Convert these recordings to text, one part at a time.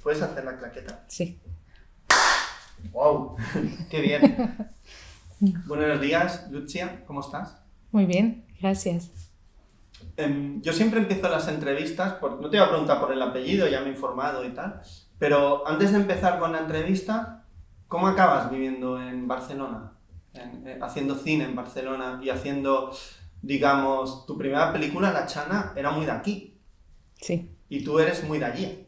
¿Puedes hacer la claqueta? Sí. ¡Wow! ¡Qué bien! Buenos días, Lucia, ¿cómo estás? Muy bien, gracias. Yo siempre empiezo las entrevistas, no te voy a preguntar por el apellido, ya me he informado y tal, pero antes de empezar con la entrevista, ¿cómo acabas viviendo en Barcelona? Haciendo cine en Barcelona y haciendo, digamos, tu primera película, La Chana, era muy de aquí. Sí. Y tú eres muy de allí.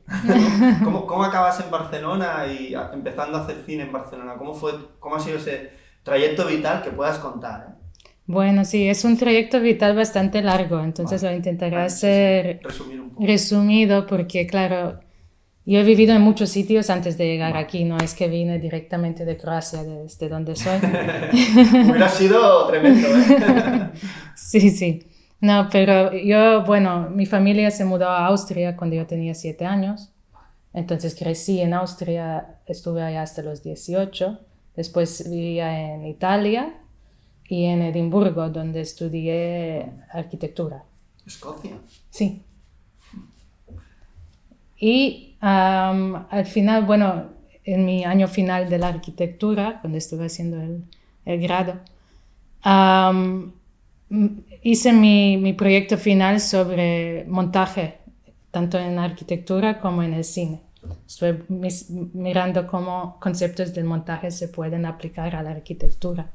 ¿Cómo acabas en Barcelona y empezando a hacer cine en Barcelona? ¿Cómo ha sido ese trayecto vital que puedas contar? Bueno, sí, es un trayecto vital bastante largo, entonces Vale. lo intentaré Vale, hacer resumir un poco. resumido porque, claro, yo he vivido en muchos sitios antes de llegar aquí, no es que vine directamente de Croacia, desde donde soy. Hubiera sido tremendo, ¿eh? Sí, sí. No, pero yo, bueno, mi familia se mudó a Austria cuando yo tenía 7 años. Entonces crecí en Austria, estuve allá hasta los 18. Después vivía en Italia y en Edimburgo, donde estudié arquitectura. Escocia. Sí. Y al final, bueno, en mi año final de la arquitectura, cuando estuve haciendo el grado, hice mi proyecto final sobre montaje, tanto en arquitectura como en el cine. Estoy mirando cómo conceptos del montaje se pueden aplicar a la arquitectura.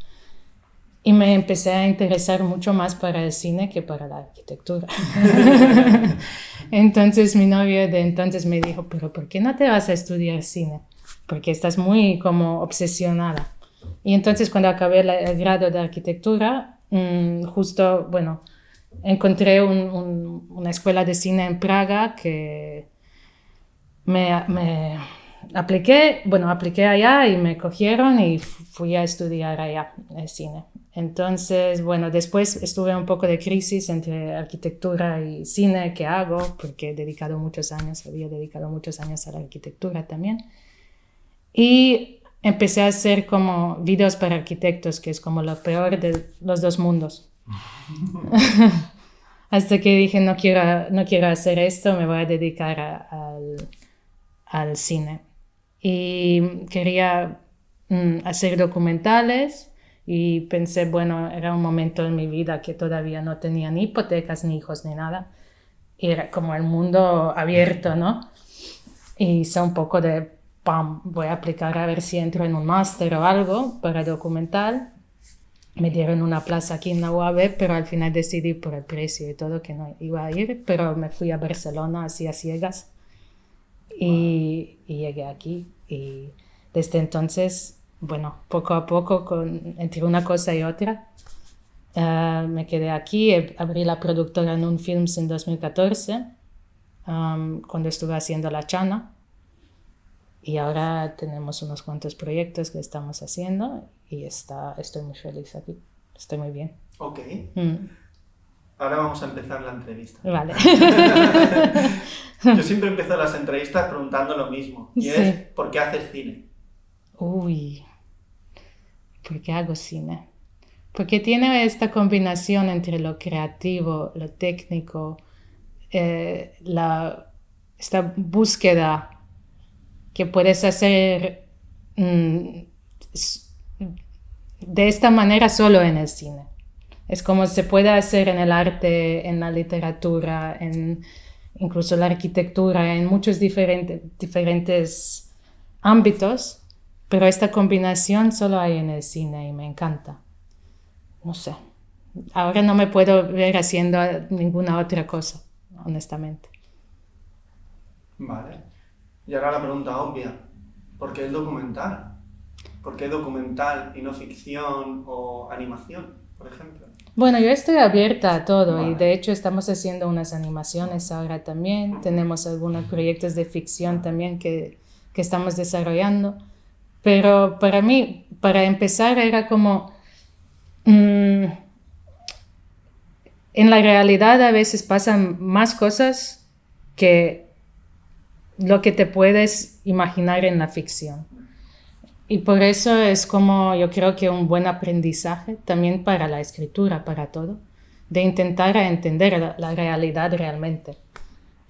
Y me empecé a interesar mucho más para el cine que para la arquitectura. Entonces mi novio de entonces me dijo, pero ¿por qué no te vas a estudiar cine? Porque estás muy como obsesionada. Y entonces cuando acabé el grado de arquitectura, justo, bueno, encontré una escuela de cine en Praga que me apliqué allá y me cogieron y fui a estudiar allá el cine. Entonces, bueno, después estuve un poco de crisis entre arquitectura y cine, ¿qué hago? Porque había dedicado muchos años a la arquitectura también. Y empecé a hacer como videos para arquitectos, que es como lo peor de los dos mundos. Hasta que dije, no quiero hacer esto, me voy a dedicar al cine. Y quería hacer documentales y pensé, bueno, era un momento en mi vida que todavía no tenía ni hipotecas, ni hijos, ni nada. Y era como el mundo abierto, ¿no? Y hice un poco de, voy a aplicar a ver si entro en un máster o algo para documental. Me dieron una plaza aquí en la UAB, pero al final decidí por el precio y todo que no iba a ir, pero me fui a Barcelona así a ciegas. Y llegué aquí y desde entonces, bueno, poco a poco, entre una cosa y otra, me quedé aquí, abrí la productora Nun Films en 2014, cuando estuve haciendo La Chana, y ahora tenemos unos cuantos proyectos que estamos haciendo y estoy muy feliz aquí, estoy muy bien. Ok. Ahora vamos a empezar la entrevista. Vale. Yo siempre empiezo las entrevistas preguntando lo mismo. Y es, ¿por qué haces cine? Uy, ¿por qué hago cine? Porque tiene esta combinación entre lo creativo, lo técnico, esta búsqueda que puedes hacer de esta manera solo en el cine. Es como se puede hacer en el arte, en la literatura, incluso la arquitectura, en muchos diferentes ámbitos, pero esta combinación solo hay en el cine y me encanta. No sé, ahora no me puedo ver haciendo ninguna otra cosa, honestamente. Vale. Y ahora la pregunta obvia, ¿por qué el documental? ¿Por qué documental y no ficción o animación, por ejemplo? Bueno, yo estoy abierta a todo. Vale. Y de hecho estamos haciendo unas animaciones ahora también. Tenemos algunos proyectos de ficción también que estamos desarrollando. Pero para mí, para empezar, era como... en la realidad a veces pasan más cosas que lo que te puedes imaginar en la ficción. Y por eso es como yo creo que un buen aprendizaje también para la escritura, para todo, de intentar entender la realidad realmente.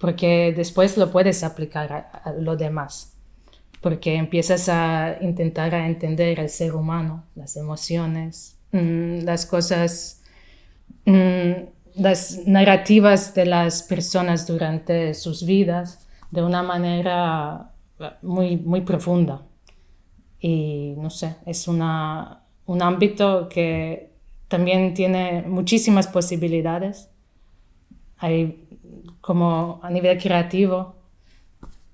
porque después lo puedes aplicar a lo demás, porque empiezas a intentar a entender el ser humano, las emociones, las cosas, las narrativas de las personas durante sus vidas de una manera muy, muy profunda. Y no sé, es un ámbito que también tiene muchísimas posibilidades. Hay como a nivel creativo,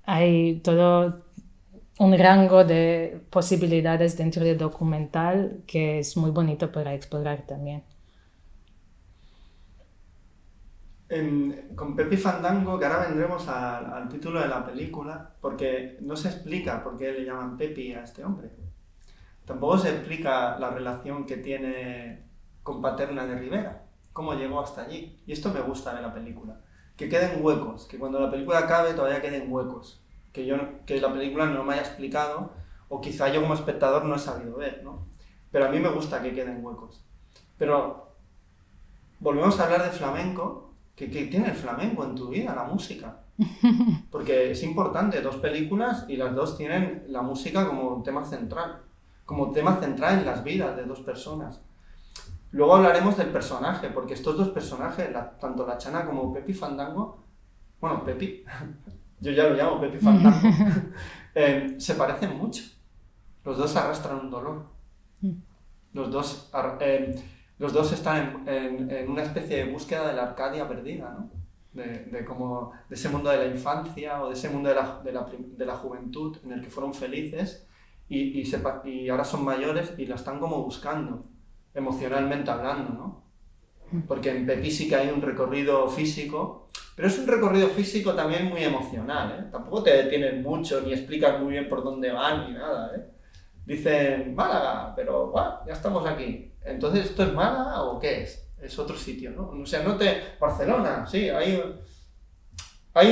hay todo un rango de posibilidades dentro del documental que es muy bonito para explorar también. Con Pepi Fandango, que ahora vendremos al título de la película, porque no se explica por qué le llaman Pepi a este hombre. Tampoco se explica la relación que tiene con Paterna de Rivera, cómo llegó hasta allí. Y esto me gusta de la película, que queden huecos, que cuando la película acabe todavía queden huecos, que la película no me haya explicado, o quizá yo como espectador no he sabido ver, ¿no? Pero a mí me gusta que queden huecos. Pero volvemos a hablar de flamenco. ¿Qué tiene el flamenco en tu vida, la música? Porque es importante, 2 películas y las 2 tienen la música como tema central en las vidas de 2 personas. Luego hablaremos del personaje, porque estos 2 personajes, tanto la Chana como Pepi Fandango, bueno, Pepi, yo ya lo llamo Pepi Fandango, se parecen mucho. Los 2 arrastran un dolor. Los dos están en una especie de búsqueda de la Arcadia perdida, ¿no? De ese mundo de la infancia o de ese mundo de la juventud en el que fueron felices y ahora son mayores y la están como buscando, emocionalmente hablando, ¿no? Porque en Pepi sí que hay un recorrido físico, pero es un recorrido físico también muy emocional, ¿eh? Tampoco te detienes mucho ni explicas muy bien por dónde van ni nada, ¿eh? Dicen Málaga, pero ya estamos aquí. Entonces, ¿esto es Málaga o qué es? Es otro sitio, ¿no? O sea, Barcelona, sí, hay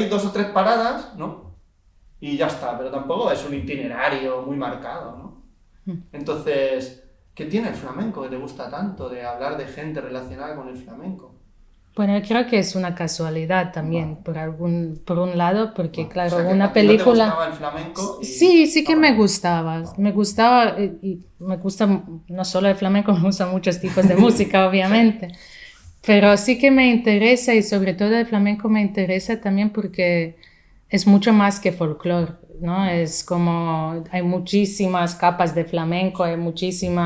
2 o 3 paradas, ¿no? Y ya está, pero tampoco es un itinerario muy marcado, ¿no? Entonces, ¿qué tiene el flamenco que te gusta tanto de hablar de gente relacionada con el flamenco? Bueno, yo creo que es una casualidad también, por un lado, porque claro, o sea, que una a ti película... ¿No te gustaba el flamenco? Sí que me gustaba. Me gustaba, y me gusta no solo el flamenco, me gustan muchos tipos de música, obviamente. Pero sí que me interesa, y sobre todo el flamenco me interesa también porque es mucho más que folclore, ¿no? Es como, hay muchísimas capas de flamenco, hay muchísimo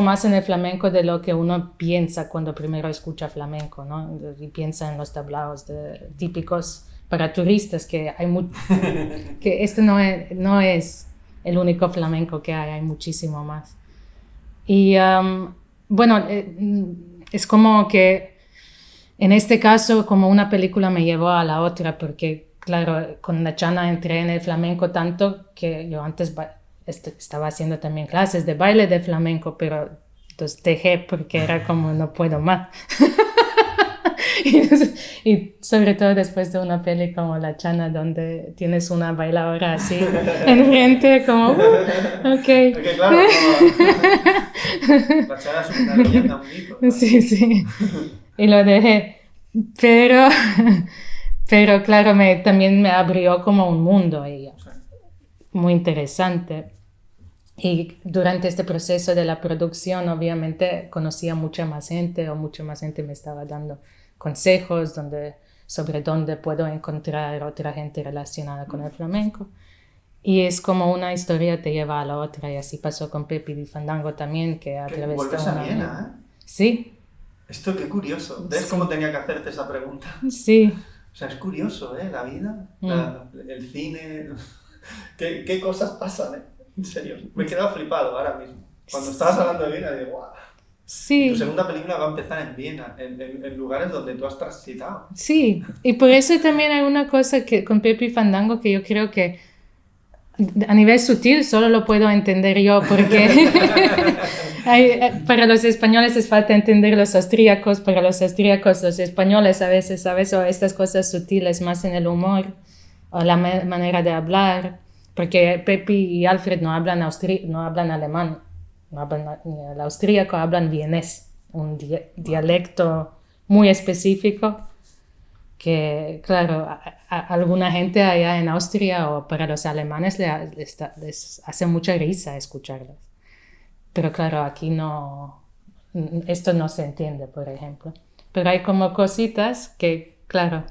más en el flamenco de lo que uno piensa cuando primero escucha flamenco, ¿no? Y piensa en los tablaos típicos para turistas, que que este no es el único flamenco que hay muchísimo más. Y bueno, es como que en este caso como una película me llevó a la otra, porque claro, con la Chana entré en el flamenco tanto que yo antes estaba haciendo también clases de baile de flamenco, pero entonces dejé porque era como no puedo más. Y sobre todo después de una peli como La Chana, donde tienes una bailadora así enfrente, como, ok. Porque claro, La Chana es una leyenda, un mito, ¿no? Sí, y lo dejé. Pero claro, también me abrió como un mundo ella, muy interesante. Y durante este proceso de la producción, obviamente, conocí a mucha más gente me estaba dando consejos sobre dónde puedo encontrar otra gente relacionada con el flamenco. Y es como una historia te lleva a la otra, y así pasó con Pepi Di Fandango también, que a través de vuelves a Viena, ¿eh? Sí. Esto qué curioso. ¿Ves cómo tenía que hacerte esa pregunta? Sí. O sea, es curioso, ¿eh? La vida, el cine... ¿Qué cosas pasan, eh? En serio. Me he quedado flipado ahora mismo. Cuando estabas hablando de Viena, digo, ¡guau! Sí. Y tu segunda película va a empezar en Viena, en lugares donde tú has transitado. Sí, y por eso también hay una cosa que con Pepi Fandango que yo creo que a nivel sutil solo lo puedo entender yo, porque para los españoles es falta entender los austríacos, para los austríacos los españoles a veces, ¿sabes? O estas cosas sutiles más en el humor o la manera de hablar, porque Pepi y Alfred no hablan alemán, no hablan ni el austríaco, hablan vienés, un dialecto muy específico. que claro, alguna gente allá en Austria o para los alemanes les hace mucha risa escucharlas. Pero claro, aquí no, esto no se entiende, por ejemplo. Pero hay como cositas que, claro,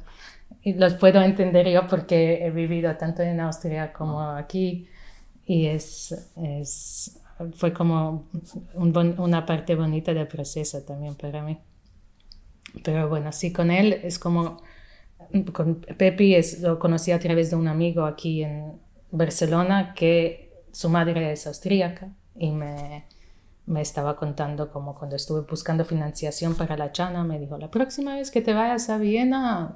y los puedo entender yo porque he vivido tanto en Austria como aquí y fue como una parte bonita del proceso también para mí. Pero bueno, sí, con él es como, con Pepi lo conocí a través de un amigo aquí en Barcelona que su madre es austríaca y me estaba contando como cuando estuve buscando financiación para la Chana, me dijo, la próxima vez que te vayas a Viena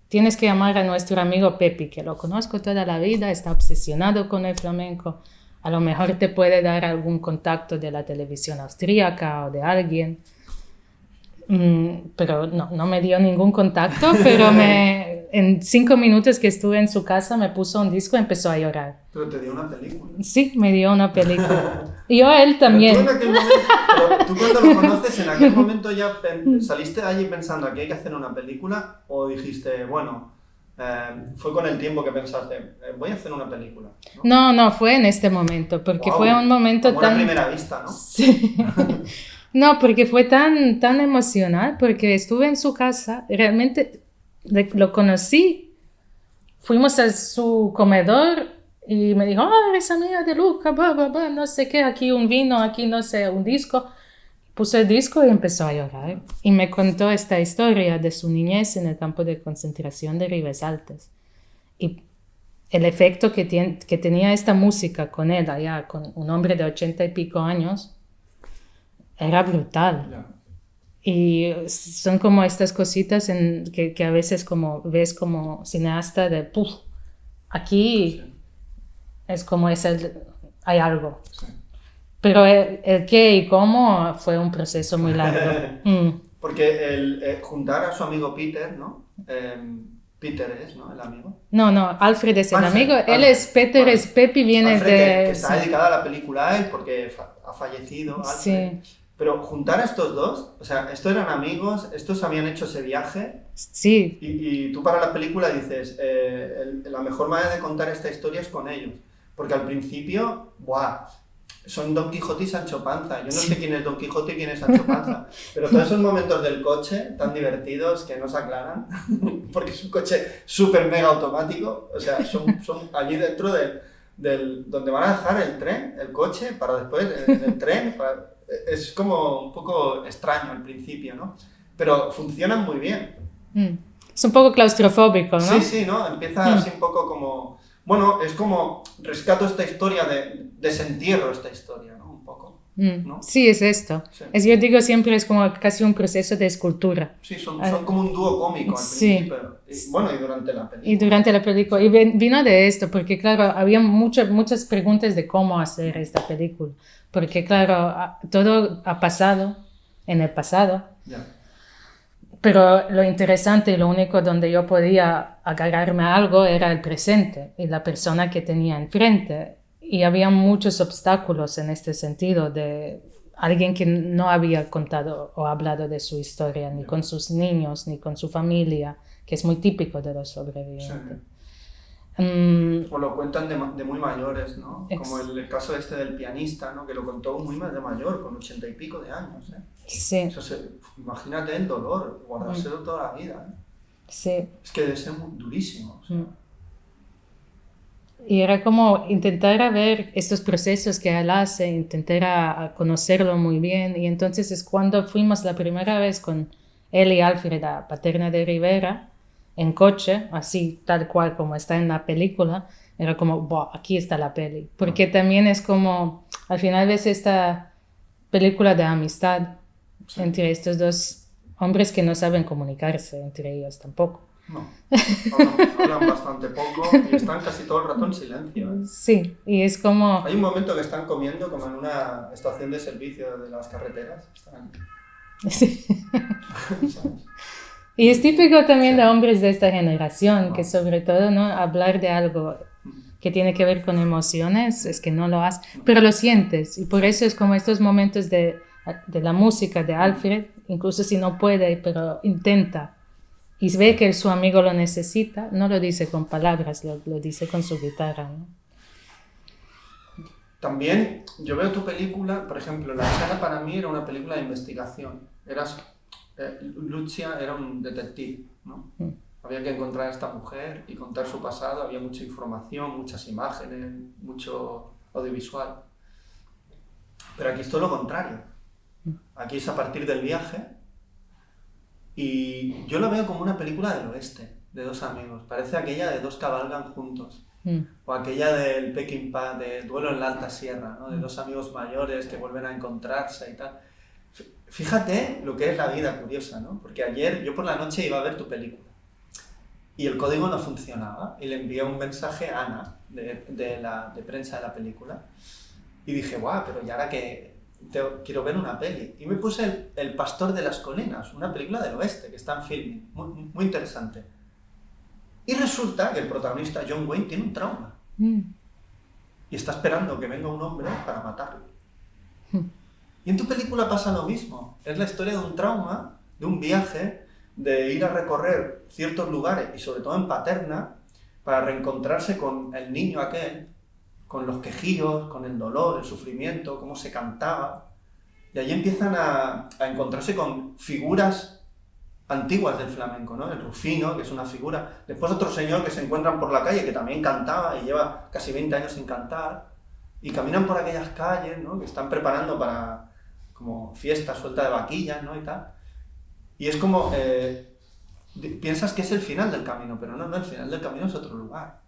tienes que llamar a nuestro amigo Pepi, que lo conozco toda la vida, está obsesionado con el flamenco, a lo mejor te puede dar algún contacto de la televisión austríaca o de alguien. Pero no me dio ningún contacto, pero en 5 minutos que estuve en su casa me puso un disco y empezó a llorar. Pero te dio una película. Sí, me dio una película. Y yo a él también. Pero tú cuando lo conoces, ¿en aquel momento ya saliste de allí pensando que hay que hacer una película? ¿O dijiste, bueno, fue con el tiempo que pensaste, voy a hacer una película? No, fue en este momento, porque fue un momento como tan... a primera vista, ¿no? Sí. No, porque fue tan emocional, porque estuve en su casa, realmente lo conocí, fuimos a su comedor y me dijo, eres amiga de Luca, no sé qué, aquí un vino, aquí no sé, un disco. Puse el disco y empezó a llorar y me contó esta historia de su niñez en el campo de concentración de Ribes Altas y el efecto que tenía esta música con él allá, con un hombre de 80 y pico años, era brutal. Yeah. Y son como estas cositas que a veces como ves como cineasta de aquí sí. Es como hay algo. Sí. Pero el qué y cómo fue un proceso muy largo. Porque el juntar a su amigo Peter, ¿no? Peter es, ¿no? El amigo. No, Alfred es el amigo. Él es Peter, es Pepi, viene Alfred, de... que está dedicada a la película a él porque ha fallecido Alfred. Sí. Pero juntar a estos dos, o sea, estos eran amigos, estos habían hecho ese viaje. Sí. Y tú para la película dices, la mejor manera de contar esta historia es con ellos. Porque al principio, son Don Quijote y Sancho Panza. Yo no sé quién es Don Quijote y quién es Sancho Panza. Pero todos esos momentos del coche, tan divertidos, que no se aclaran, porque es un coche súper mega automático. O sea, son allí dentro donde van a dejar el tren, el coche, para después, en el tren... Es como un poco extraño al principio, ¿no? Pero funcionan muy bien. Es un poco claustrofóbico, ¿no? Sí, ¿no? Empieza así un poco como... Bueno, es como rescato esta historia, desentierro esta historia, ¿no? Un poco, ¿no? Sí, es esto. Sí. Yo digo siempre es como casi un proceso de escultura. Sí, son como un dúo cómico al principio. Y durante la película. Y durante la película. Y vino de esto, porque claro, había muchas preguntas de cómo hacer esta película. Porque claro, todo ha pasado en el pasado. Yeah. Pero lo interesante y lo único donde yo podía agarrarme a algo era el presente y la persona que tenía enfrente. Y había muchos obstáculos en este sentido de alguien que no había contado o hablado de su historia, ni con sus niños, ni con su familia, que es muy típico de los sobrevivientes. Sí. O lo cuentan de muy mayores, ¿no? Como el caso del pianista, ¿no? Que lo contó muy más de mayor, con 80 y pico de años, ¿eh? Sí. Imagínate el dolor, guardárselo toda la vida, ¿eh? Sí. Es que debe ser muy durísimo. O sea. Y era como intentar ver estos procesos que él hace, intentar a conocerlo muy bien. Y entonces es cuando fuimos la primera vez con él y Alfred a Paterna de Ribera, en coche, así tal cual como está en la película, era como, aquí está la peli. Porque también es como, al final ves esta película de amistad entre estos dos hombres que no saben comunicarse entre ellos tampoco. No, hablan bastante poco y están casi todo el rato en silencio. Sí, y es como... Hay un momento que están comiendo como en una estación de servicio de las carreteras. Sí. Y es típico también de hombres de esta generación, que sobre todo, ¿no? Hablar de algo que tiene que ver con emociones, es que no lo haces, pero lo sientes. Y por eso es como estos momentos de la música de Alfred, incluso si no puede, pero intenta y ve que su amigo lo necesita, no lo dice con palabras, lo dice con su guitarra, ¿no? También yo veo tu película, por ejemplo, La Escala para mí era una película de investigación. Lucia era un detective, ¿no? Había que encontrar a esta mujer y contar su pasado, había mucha información, muchas imágenes, mucho audiovisual. Pero aquí es todo lo contrario. Aquí es a partir del viaje y yo lo veo como una película del oeste, de dos amigos. Parece aquella de dos cabalgan juntos. O aquella del Peckinpah, de Duelo en la Alta Sierra, ¿no? De dos amigos mayores que vuelven a encontrarse y tal. Fíjate lo que es la vida curiosa, ¿no? Porque ayer yo por la noche iba a ver tu película y el código no funcionaba y le envié un mensaje a Ana de prensa de la película y dije, guau, pero ¿y ahora que quiero ver una peli? Y me puse el Pastor de las Colinas, una película del oeste que está en Filmin, muy interesante. Y resulta que el protagonista, John Wayne, tiene un trauma. Y está esperando que venga un hombre para matarlo. Y en tu película pasa lo mismo. Es la historia de un trauma, de un viaje, de ir a recorrer ciertos lugares, y sobre todo en Paterna, para reencontrarse con el niño aquel, con los quejíos, con el dolor, el sufrimiento, cómo se cantaba. Y allí empiezan a encontrarse con figuras antiguas del flamenco, ¿no? El Rufino, que es una figura. Después otro señor que se encuentran por la calle, que también cantaba y lleva casi 20 años sin cantar. Y caminan por aquellas calles, ¿no? Que están preparando para como fiesta, suelta de vaquillas, ¿no? Y tal. Y es como... piensas que es el final del camino, pero no, el final del camino es otro lugar.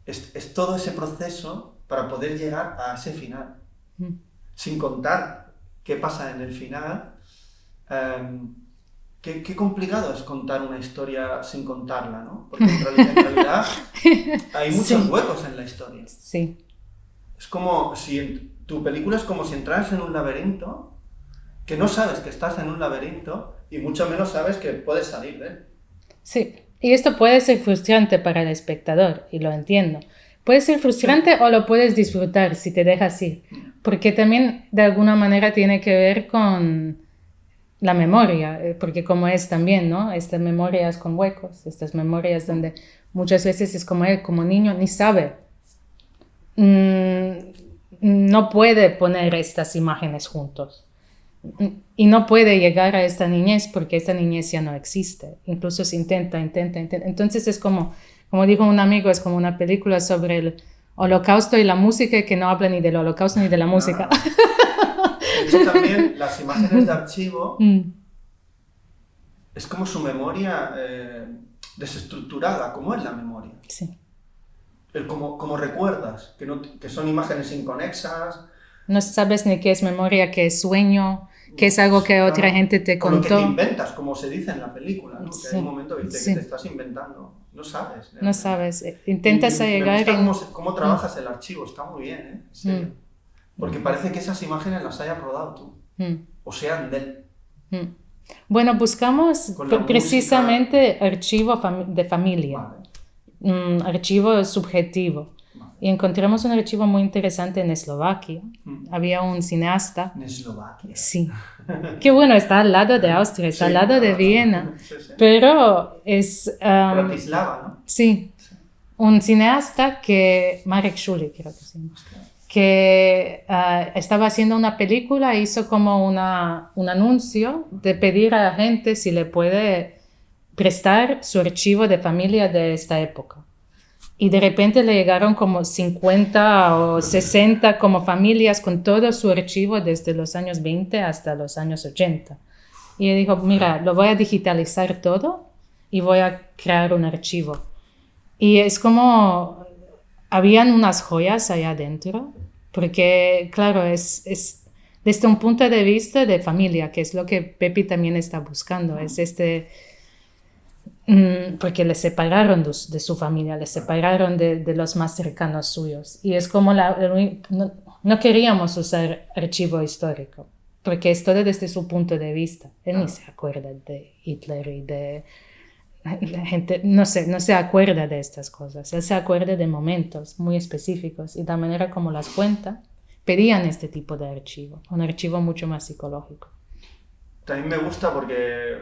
Es todo ese proceso para poder llegar a ese final. Sin contar qué pasa en el final. Qué complicado es contar una historia sin contarla, ¿no? Porque en realidad hay muchos huecos en la historia. Sí. Es como si tu película es como si entraras en un laberinto, que no sabes que estás en un laberinto y mucho menos sabes que puedes salir de él. Sí, y esto puede ser frustrante para el espectador, y lo entiendo. Puede ser frustrante o lo puedes disfrutar si te dejas ir, porque también de alguna manera tiene que ver con la memoria, porque como es también, ¿no? Estas memorias con huecos, estas memorias donde muchas veces es como él, como niño, ni sabe. No puede poner estas imágenes juntos. Y no puede llegar a esta niñez porque esta niñez ya no existe. Incluso se intenta. Entonces es como dijo un amigo, es como una película sobre el holocausto y la música que no habla ni del holocausto ni de la música. Eso también, las imágenes de archivo, es como su memoria desestructurada, como es la memoria. Sí. Como recuerdas, que son imágenes inconexas. No sabes ni qué es memoria, qué es sueño, qué es algo que otra gente te contó. Lo que te inventas, como se dice en la película, ¿no? Sí. Que hay un momento que dice que te estás inventando. No sabes. No sabes. Intentas llegar... Me gusta cómo trabajas el archivo, está muy bien, ¿eh? En serio. Porque parece que esas imágenes las hayas rodado tú. O sean de él. Bueno, buscamos precisamente archivo de familia. Vale. Archivo subjetivo. Y encontramos un archivo muy interesante en Eslovaquia. Había un cineasta. En Eslovaquia. Sí. Que bueno, está al lado de Austria, está al lado de Viena. Sí. Pero es... Bratislava, ¿no? Sí. Un cineasta que... Marek Šulek, creo que se llama. Que estaba haciendo una película e hizo como un anuncio de pedir a la gente si le puede prestar su archivo de familia de esta época. Y de repente le llegaron como 50 o 60 como familias con todo su archivo desde los años 20 hasta los años 80. Y él dijo, mira, lo voy a digitalizar todo y voy a crear un archivo. Y es como, habían unas joyas allá adentro, porque claro, es desde un punto de vista de familia, que es lo que Pepi también está buscando, es porque le separaron de su familia, le separaron de los más cercanos suyos. Y es como no queríamos usar archivo histórico, porque es todo desde su punto de vista. Él ni se acuerda de Hitler y de la gente, no se acuerda de estas cosas. Él se acuerda de momentos muy específicos y la manera como las cuenta, pedían este tipo de archivo, un archivo mucho más psicológico. También me gusta porque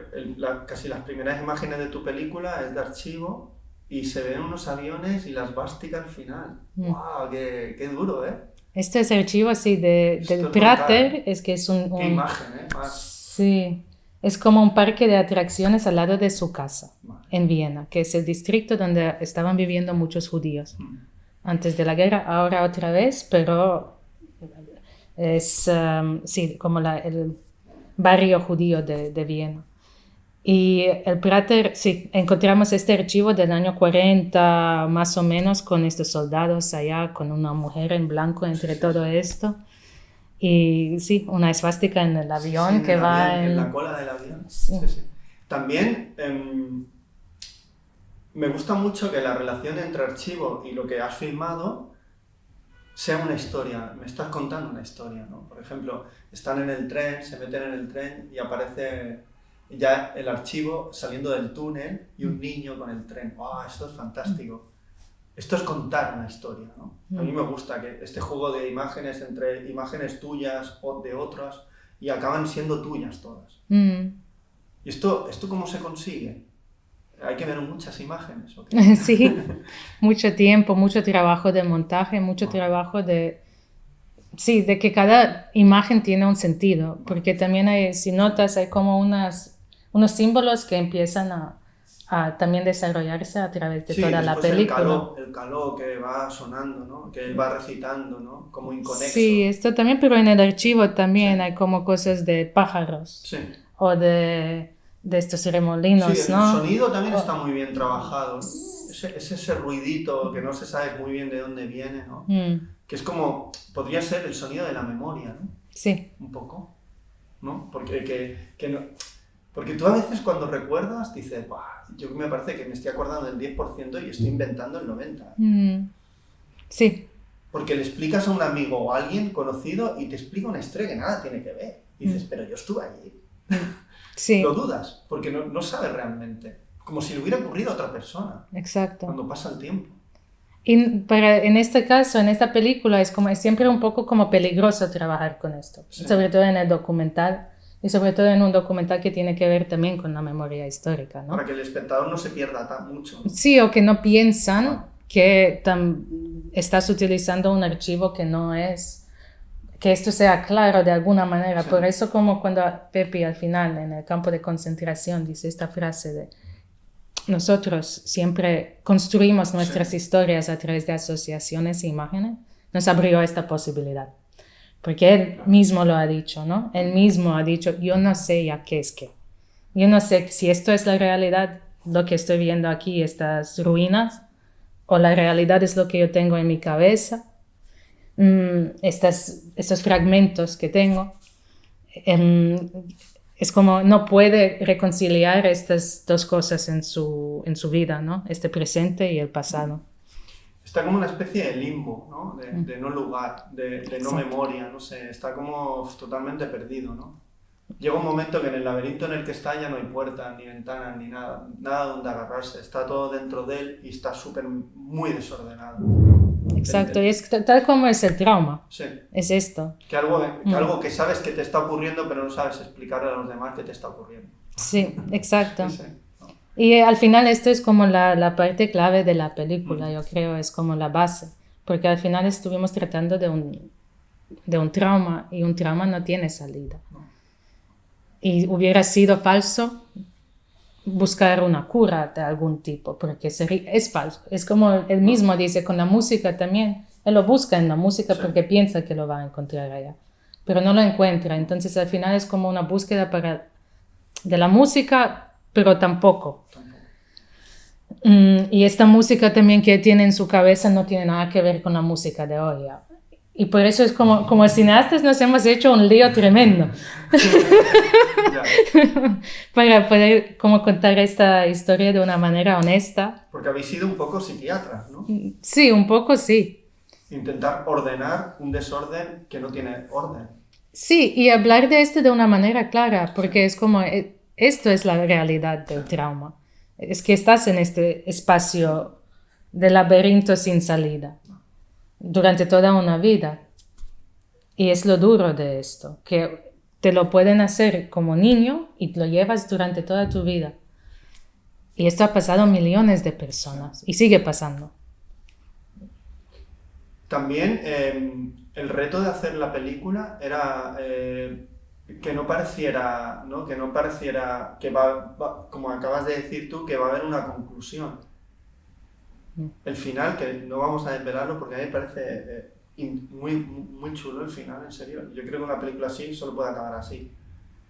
casi las primeras imágenes de tu película es de archivo y se ven unos aviones y la esvástica al final. ¡Wow! ¡Qué duro, eh! Este es archivo así Esto del es Prater, brutal. es que es ¡Qué imagen, eh! Sí, es como un parque de atracciones al lado de su casa, Vale. en Viena, que es el distrito donde estaban viviendo muchos judíos. Antes de la guerra, ahora otra vez, pero es sí, como el barrio judío de Viena. Y el Prater, sí, encontramos este archivo del año 40 más o menos con estos soldados allá, con una mujer en blanco entre todo esto. Y sí, una esvástica en el avión que va en la cola del avión. Sí. También me gusta mucho que la relación entre archivo y lo que has filmado sea una historia. Me estás contando una historia, ¿no? Por ejemplo, están en el tren, se meten en el tren y aparece ya el archivo saliendo del túnel y un niño con el tren. ¡Wow! Esto es fantástico. Esto es contar una historia, ¿no? A mí me gusta que este juego de imágenes entre imágenes tuyas o de otras y acaban siendo tuyas todas. ¿Y esto cómo se consigue? Hay que ver muchas imágenes, ¿ok? Sí, mucho tiempo, mucho trabajo de montaje, mucho trabajo de... Sí, de que cada imagen tiene un sentido, porque también hay, si notas, hay como unos símbolos que empiezan a también desarrollarse a través de toda la película. El caló que va sonando, ¿no? Que él va recitando, ¿no? Como inconexo. Sí, esto también, pero en el archivo también hay como cosas de pájaros o de estos remolinos, sí, ¿no? El sonido también está muy bien trabajado, ¿no? Es ese ruidito que no se sabe muy bien de dónde viene, ¿no? Que es como, podría ser el sonido de la memoria, ¿no? Sí. Un poco, ¿no? Porque tú a veces cuando recuerdas dices, yo me parece que me estoy acordando del 10% y estoy inventando el 90%. Sí. Porque le explicas a un amigo o a alguien conocido y te explica una historia que nada tiene que ver. Y dices, pero yo estuve allí. Sí. Lo dudas, porque no sabes realmente. Como si le hubiera ocurrido a otra persona. Exacto. Cuando pasa el tiempo. Y en este caso, en esta película, es siempre un poco como peligroso trabajar con esto. Sí. Sobre todo en el documental. Y sobre todo en un documental que tiene que ver también con la memoria histórica, ¿no? Para que el espectador no se pierda tan mucho, ¿no? Sí, o que no piensan que estás utilizando un archivo que no es... Que esto sea claro de alguna manera. Sí. Por eso como cuando Pepi al final en el campo de concentración dice esta frase de nosotros siempre construimos nuestras historias a través de asociaciones e imágenes, nos abrió esta posibilidad. Porque él mismo lo ha dicho, ¿no? Él mismo ha dicho, yo no sé ya qué es qué. Yo no sé si esto es la realidad, lo que estoy viendo aquí, estas ruinas, o la realidad es lo que yo tengo en mi cabeza, estos fragmentos que tengo. Es como no puede reconciliar estas dos cosas en su vida, ¿no? Este presente y el pasado. Está como una especie de limbo, ¿no? De no lugar, de no memoria, no sé, está como totalmente perdido, ¿no? Llega un momento que en el laberinto en el que está ya no hay puertas, ni ventanas, ni nada donde agarrarse, está todo dentro de él y está muy desordenado. Exacto, y es tal como es el trauma, sí. Es esto. Que algo que sabes que te está ocurriendo pero no sabes explicarle a los demás que te está ocurriendo. Sí, exacto. Sí. Y al final esto es como la parte clave de la película, yo creo, es como la base, porque al final estuvimos tratando de un trauma y un trauma no tiene salida. Y hubiera sido falso buscar una cura de algún tipo, porque es falso. Es como él mismo dice con la música también, él lo busca en la música porque piensa que lo va a encontrar allá, pero no lo encuentra, entonces al final es como una búsqueda de la música, pero tampoco. Y esta música también que tiene en su cabeza no tiene nada que ver con la música de hoy. Y por eso es como cineastas nos hemos hecho un lío tremendo. Para poder como contar esta historia de una manera honesta. Porque habéis sido un poco psiquiatras, ¿no? Sí, un poco sí. Intentar ordenar un desorden que no tiene orden. Sí, y hablar de esto de una manera clara, porque es como, esto es la realidad del trauma. Es que estás en este espacio de laberinto sin salida durante toda una vida. Y es lo duro de esto, que te lo pueden hacer como niño y lo llevas durante toda tu vida. Y esto ha pasado a millones de personas y sigue pasando. También el reto de hacer la película era que no pareciera, ¿no? Que no pareciera que como acabas de decir tú, que va a haber una conclusión. El final, que no vamos a desvelarlo porque a mí me parece muy chulo el final, en serio. Yo creo que una película así solo puede acabar así.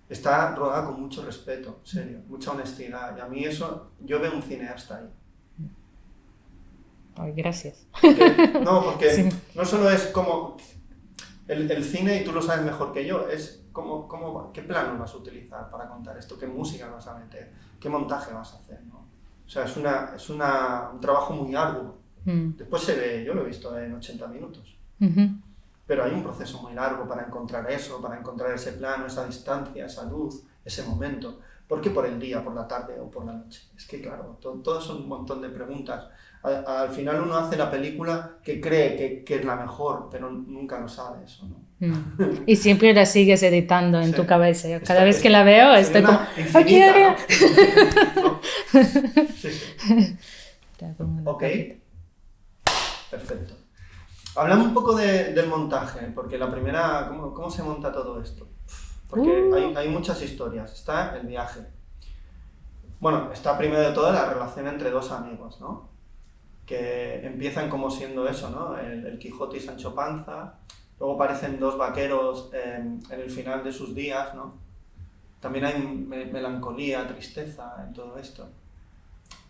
Está rodada con mucho respeto, en serio, mucha honestidad. Y a mí eso, yo veo un cineasta ahí. Ay, gracias. Porque Sí. no solo es como el cine, y tú lo sabes mejor que yo, es qué plano vas a utilizar para contar esto, qué música vas a meter, qué montaje vas a hacer, ¿no? O sea, es un trabajo muy arduo. Después se ve, yo lo he visto en 80 minutos. Pero hay un proceso muy largo para encontrar eso, para encontrar ese plano, esa distancia, esa luz, ese momento. ¿Por qué por el día, por la tarde o por la noche? Es que claro, todo son un montón de preguntas. Al final uno hace la película que cree que es la mejor, pero nunca lo sabe eso, ¿no? Y siempre la sigues editando en Sí. tu cabeza. Yo cada vez que la veo estoy como... Infinita, ¿no? Sí, sí. Ok. Perfecto. Hablamos un poco del montaje, porque la primera, ¿cómo se monta todo esto? Porque hay muchas historias. Está el viaje. Bueno, está primero de todo la relación entre dos amigos, ¿no? Que empiezan como siendo eso, ¿no? El Quijote y Sancho Panza. Luego aparecen dos vaqueros en el final de sus días, ¿no? También hay melancolía, tristeza en todo esto.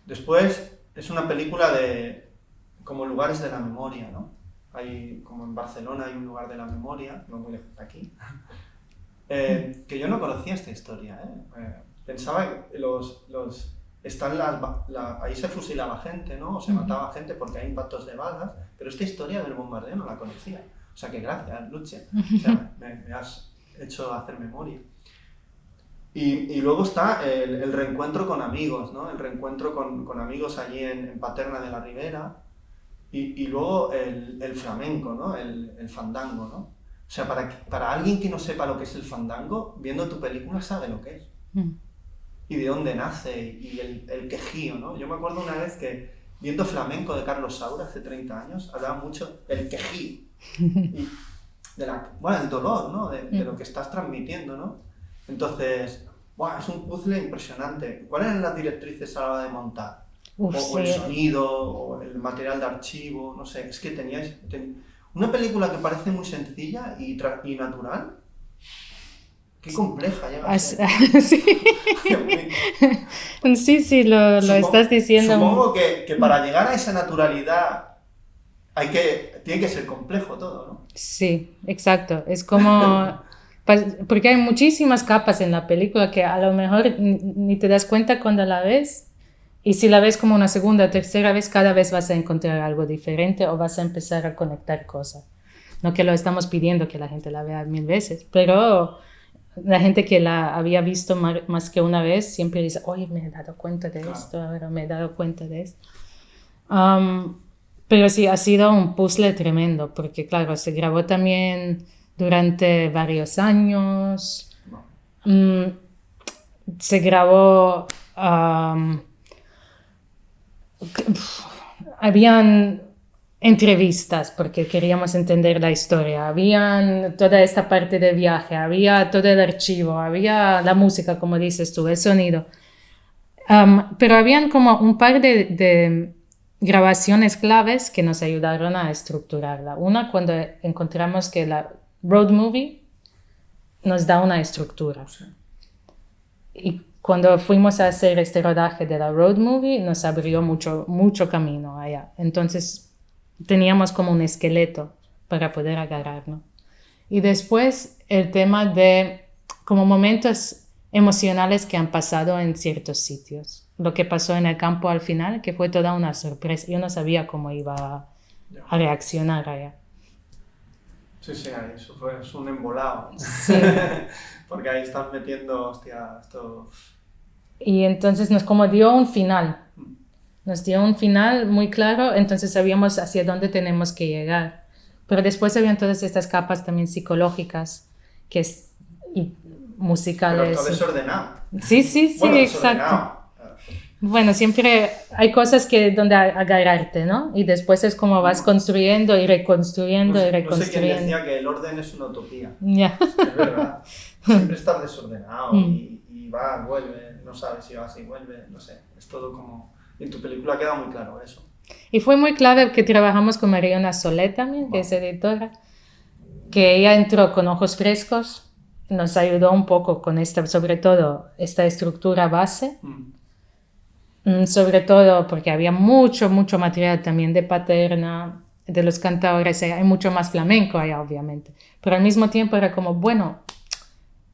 Después es una película de como lugares de la memoria, ¿no? Hay, como en Barcelona hay un lugar de la memoria, no muy lejos de aquí, que yo no conocía esta historia, pensaba que ahí se fusilaba gente, ¿no? O se mataba gente porque hay impactos de balas, pero esta historia del bombardeo no la conocía. O sea que gracias, Luche, o sea, me has hecho hacer memoria. Y luego está el reencuentro con amigos, ¿no? El reencuentro con amigos allí en Paterna de la Ribera. Y luego el flamenco, ¿no? El fandango, ¿no? O sea, para alguien que no sepa lo que es el fandango, viendo tu película sabe lo que es. Y de dónde nace, y el quejío, ¿no? Yo me acuerdo una vez que, viendo flamenco de Carlos Saura hace 30 años, hablaba mucho del quejío. Y el dolor, ¿no? De lo que estás transmitiendo, ¿no? Entonces, es un puzzle impresionante. ¿Cuáles eran las directrices a la hora de montar? O el sonido, o el material de archivo, no sé, es que teníais una película que parece muy sencilla y natural, qué compleja llega a ser. Sí, lo estás diciendo. Supongo que para llegar a esa naturalidad tiene que ser complejo todo, ¿no? Sí, exacto, es como... porque hay muchísimas capas en la película que a lo mejor ni te das cuenta cuando la ves. Y si la ves como una segunda o tercera vez, cada vez vas a encontrar algo diferente o vas a empezar a conectar cosas. No que lo estamos pidiendo que la gente la vea 1000 veces, pero la gente que la había visto más que una vez siempre dice, oye, me he dado cuenta de esto, ahora me he dado cuenta de esto. Pero sí, ha sido un puzzle tremendo, porque claro, se grabó también durante varios años. Se grabó... habían entrevistas porque queríamos entender la historia, habían toda esta parte de viaje, había todo el archivo, había la música, como dices tú, el sonido. Pero habían como un par de grabaciones claves que nos ayudaron a estructurarla. Una, cuando encontramos que la road movie nos da una estructura. Y cuando fuimos a hacer este rodaje de la road movie, nos abrió mucho camino allá. Entonces, teníamos como un esqueleto para poder agarrarnos. Y después, el tema de como momentos emocionales que han pasado en ciertos sitios. Lo que pasó en el campo al final, que fue toda una sorpresa. Yo no sabía cómo iba a reaccionar allá. Sí, eso es un embolado. Sí. Porque ahí están metiendo, hostia, esto... Y entonces nos dio un final. Nos dio un final muy claro, entonces sabíamos hacia dónde tenemos que llegar. Pero después habían todas estas capas también psicológicas, y musicales. Todo desordenado. Sí, sí, sí, Bueno, exacto. desordenado. Bueno, siempre hay cosas que donde agarrarte, ¿no? Y después es como vas construyendo y reconstruyendo y No sé quién reconstruyendo. decía que el orden es una utopía. Ya. Es verdad. Siempre estás desordenado Mm. y va, vuelve, no sabes si va, si vuelve, no sé. Es todo como... En tu película queda muy claro eso. Y fue muy clave que trabajamos con Mariona Solé también, que es editora, que ella entró con ojos frescos, nos ayudó un poco con esta, sobre todo esta estructura base, sobre todo porque había mucho material también de Paterna, de los cantadores, hay mucho más flamenco allá obviamente, pero al mismo tiempo era como, bueno,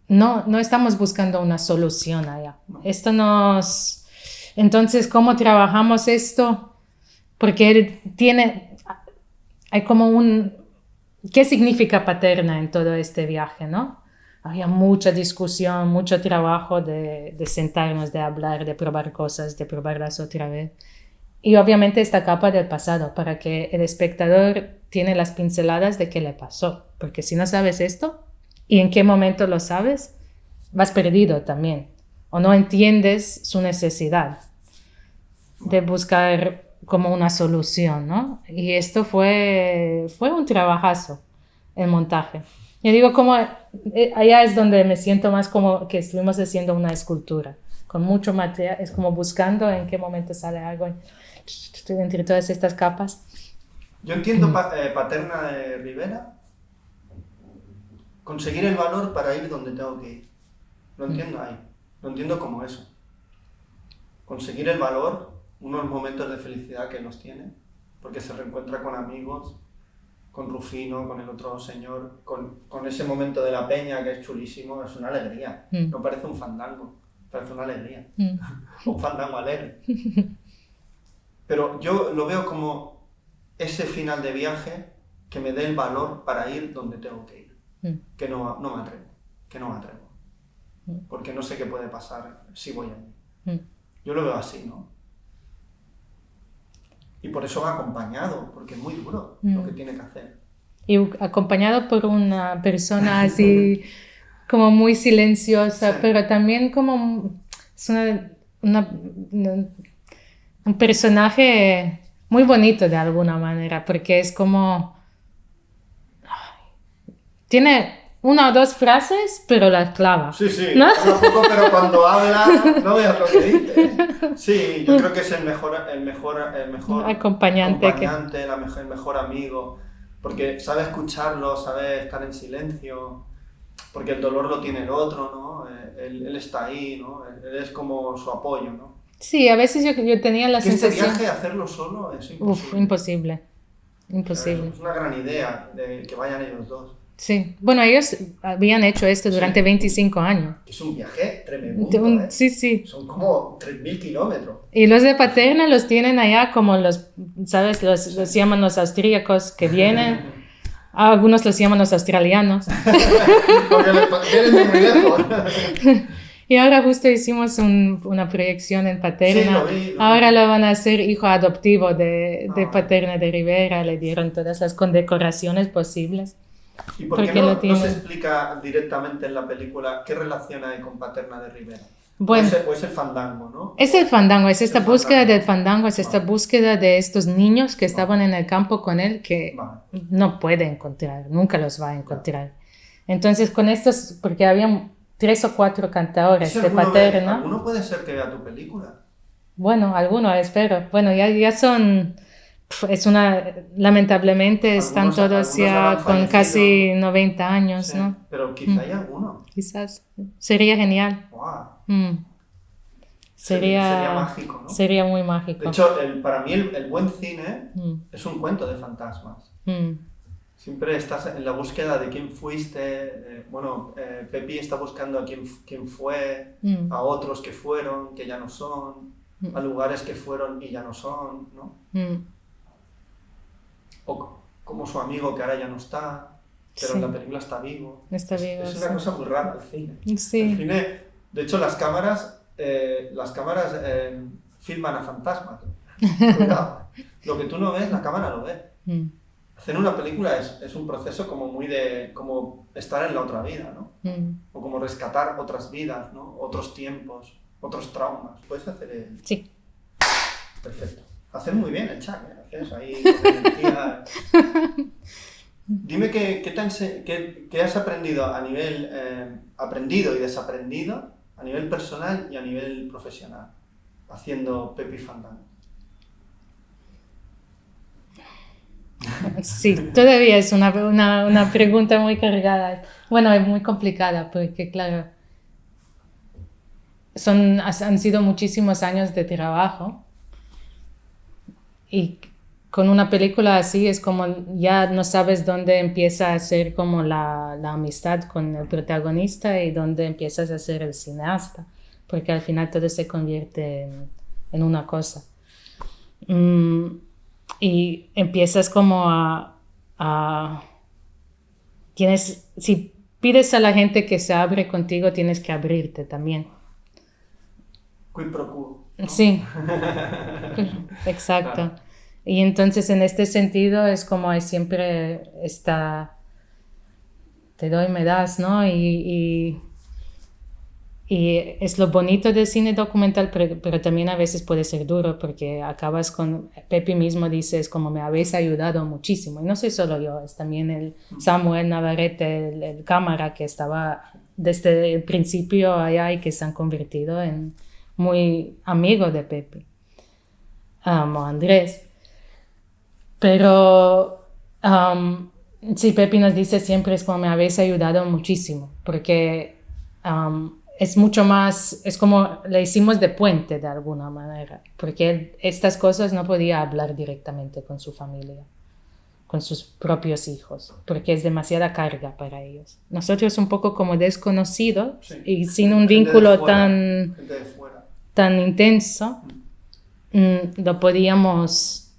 no estamos buscando una solución allá, esto nos... Entonces, ¿cómo trabajamos esto? Porque hay como ¿qué significa Paterna en todo este viaje, no? Había mucha discusión, mucho trabajo de sentarnos, de hablar, de probar cosas, de probarlas otra vez. Y obviamente esta capa del pasado, para que el espectador tiene las pinceladas de qué le pasó. Porque si no sabes esto, y en qué momento lo sabes, vas perdido también. O no entiendes su necesidad de buscar como una solución, ¿no? Y esto fue un trabajazo, el montaje. Yo digo como allá es donde me siento más como que estuvimos haciendo una escultura, con mucho material, es como buscando en qué momento sale algo entre todas estas capas. Yo entiendo Paterna de Rivera, conseguir el valor para ir donde tengo que ir. Lo entiendo ahí, lo entiendo como eso. Conseguir el valor, unos momentos de felicidad que nos tiene, porque se reencuentra con amigos, con Rufino, con el otro señor, con ese momento de la peña que es chulísimo, es una alegría. No parece un fandango, parece una alegría. Un fandango alegre. Pero yo lo veo como ese final de viaje que me dé el valor para ir donde tengo que ir. Que no me atrevo. Porque no sé qué puede pasar si voy allí. Yo lo veo así, ¿no? Y por eso va acompañado, porque es muy duro lo que tiene que hacer. Y acompañado por una persona así como muy silenciosa, sí, pero también como es un personaje muy bonito de alguna manera, porque es como... Tiene una o dos frases, pero las clava. Sí, sí, ¿no? habla poco, pero cuando habla, no veas lo que dice. Sí, yo creo que es el mejor acompañante, el mejor amigo, porque sabe escucharlo, sabe estar en silencio, porque el dolor lo tiene el otro, ¿no? Él está ahí, ¿no? Él es como su apoyo, ¿no? Sí, a veces yo tenía la sensación... Este viaje, hacerlo solo es imposible. Imposible. Es una gran idea de que vayan ellos dos. Sí, bueno, ellos habían hecho esto durante 25 años. Es un viaje tremendo, Sí, sí. Son como 3.000 kilómetros. Y los de Paterna los tienen allá como ¿sabes? Los llaman los austríacos que vienen. Algunos los llaman los australianos. Porque vienen muy lejos. Y ahora justo hicimos una proyección en Paterna. Sí, ahora lo van a hacer hijo adoptivo de Paterna de Rivera. Le dieron todas las condecoraciones posibles. ¿Y por qué no se explica directamente en la película qué relación hay con Paterna de Rivera? Bueno, o es el fandango, ¿no? Es el fandango, es esta búsqueda del fandango, es esta búsqueda de estos niños que estaban en el campo con él que no puede encontrar, nunca los va a encontrar. Entonces con estos, porque había 3 o 4 cantadores de Paterna. ¿Alguno puede ser que vea tu película? Bueno, alguno, espero. Bueno, ya son... lamentablemente están todos ya con casi 90 años, sí, ¿no? Pero quizá hay alguno. Quizás. Sería genial. Wow. Sería mágico, ¿no? Sería muy mágico. De hecho, para mí el buen cine es un cuento de fantasmas. Siempre estás en la búsqueda de quién fuiste. Pepi está buscando a quién fue, a otros que fueron, que ya no son, a lugares que fueron y ya no son, ¿no? O como su amigo que ahora ya no está, pero en la película está vivo. Está vivo. Es una cosa muy rara el cine. Sí. El cine, de hecho, las cámaras filman a fantasmas. Cuidado. Lo que tú no ves, la cámara lo ve. El hacer una película es un proceso como muy de, como estar en la otra vida, ¿no? O como rescatar otras vidas, ¿no? Otros tiempos, otros traumas. ¿Puedes hacer el...? Sí. Perfecto. Hacer muy bien el chat, ¿eh? Haces ahí con energía. Dime qué has aprendido a nivel aprendido y desaprendido, a nivel personal y a nivel profesional, haciendo Pepi Fandango. Sí, todavía es una pregunta muy cargada. Bueno, es muy complicada porque, claro, han sido muchísimos años de trabajo y con una película así es como ya no sabes dónde empieza a ser como la amistad con el protagonista y dónde empiezas a ser el cineasta, porque al final todo se convierte en una cosa. Y empiezas como si pides a la gente que se abre contigo, tienes que abrirte también. Quid pro quo, ¿no? Sí, exacto. Claro. Y entonces en este sentido es como hay siempre esta, te doy, me das, ¿no? Y es lo bonito del cine documental, pero también a veces puede ser duro porque acabas con, Pepi mismo dice, es como me habéis ayudado muchísimo. Y no soy solo yo, es también el Samuel Navarrete, el cámara que estaba desde el principio allá y que se han convertido en muy amigos de Pepi. O Andrés. Pero sí, Pepi nos dice siempre es como me habéis ayudado muchísimo porque... es mucho más, es como le hicimos de puente de alguna manera, porque él estas cosas no podía hablar directamente con su familia, con sus propios hijos, porque es demasiada carga para ellos. Nosotros un poco como desconocidos y sin un vínculo tan intenso, lo podíamos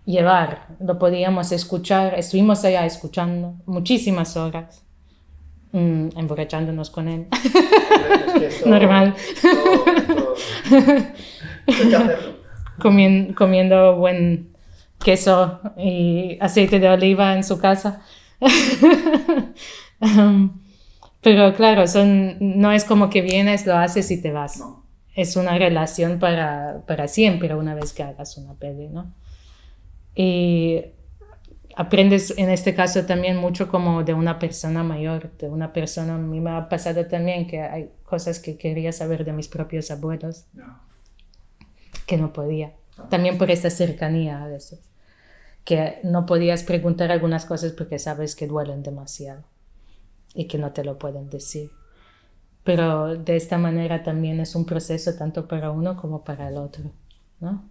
llevar, lo podíamos escuchar, estuvimos allá escuchando muchísimas horas. Emborrachándonos con él. Es que esto, normal. Hay que hacerlo. Comiendo buen queso y aceite de oliva en su casa. Pero claro, no es como que vienes, lo haces y te vas. No. Es una relación para siempre una vez que hagas una peli, ¿no? Y aprendes en este caso también mucho como de una persona mayor, de una persona, a mí me ha pasado también que hay cosas que quería saber de mis propios abuelos, que no podía, también por esta cercanía a veces, que no podías preguntar algunas cosas porque sabes que duelen demasiado y que no te lo pueden decir. Pero de esta manera también es un proceso tanto para uno como para el otro, ¿no?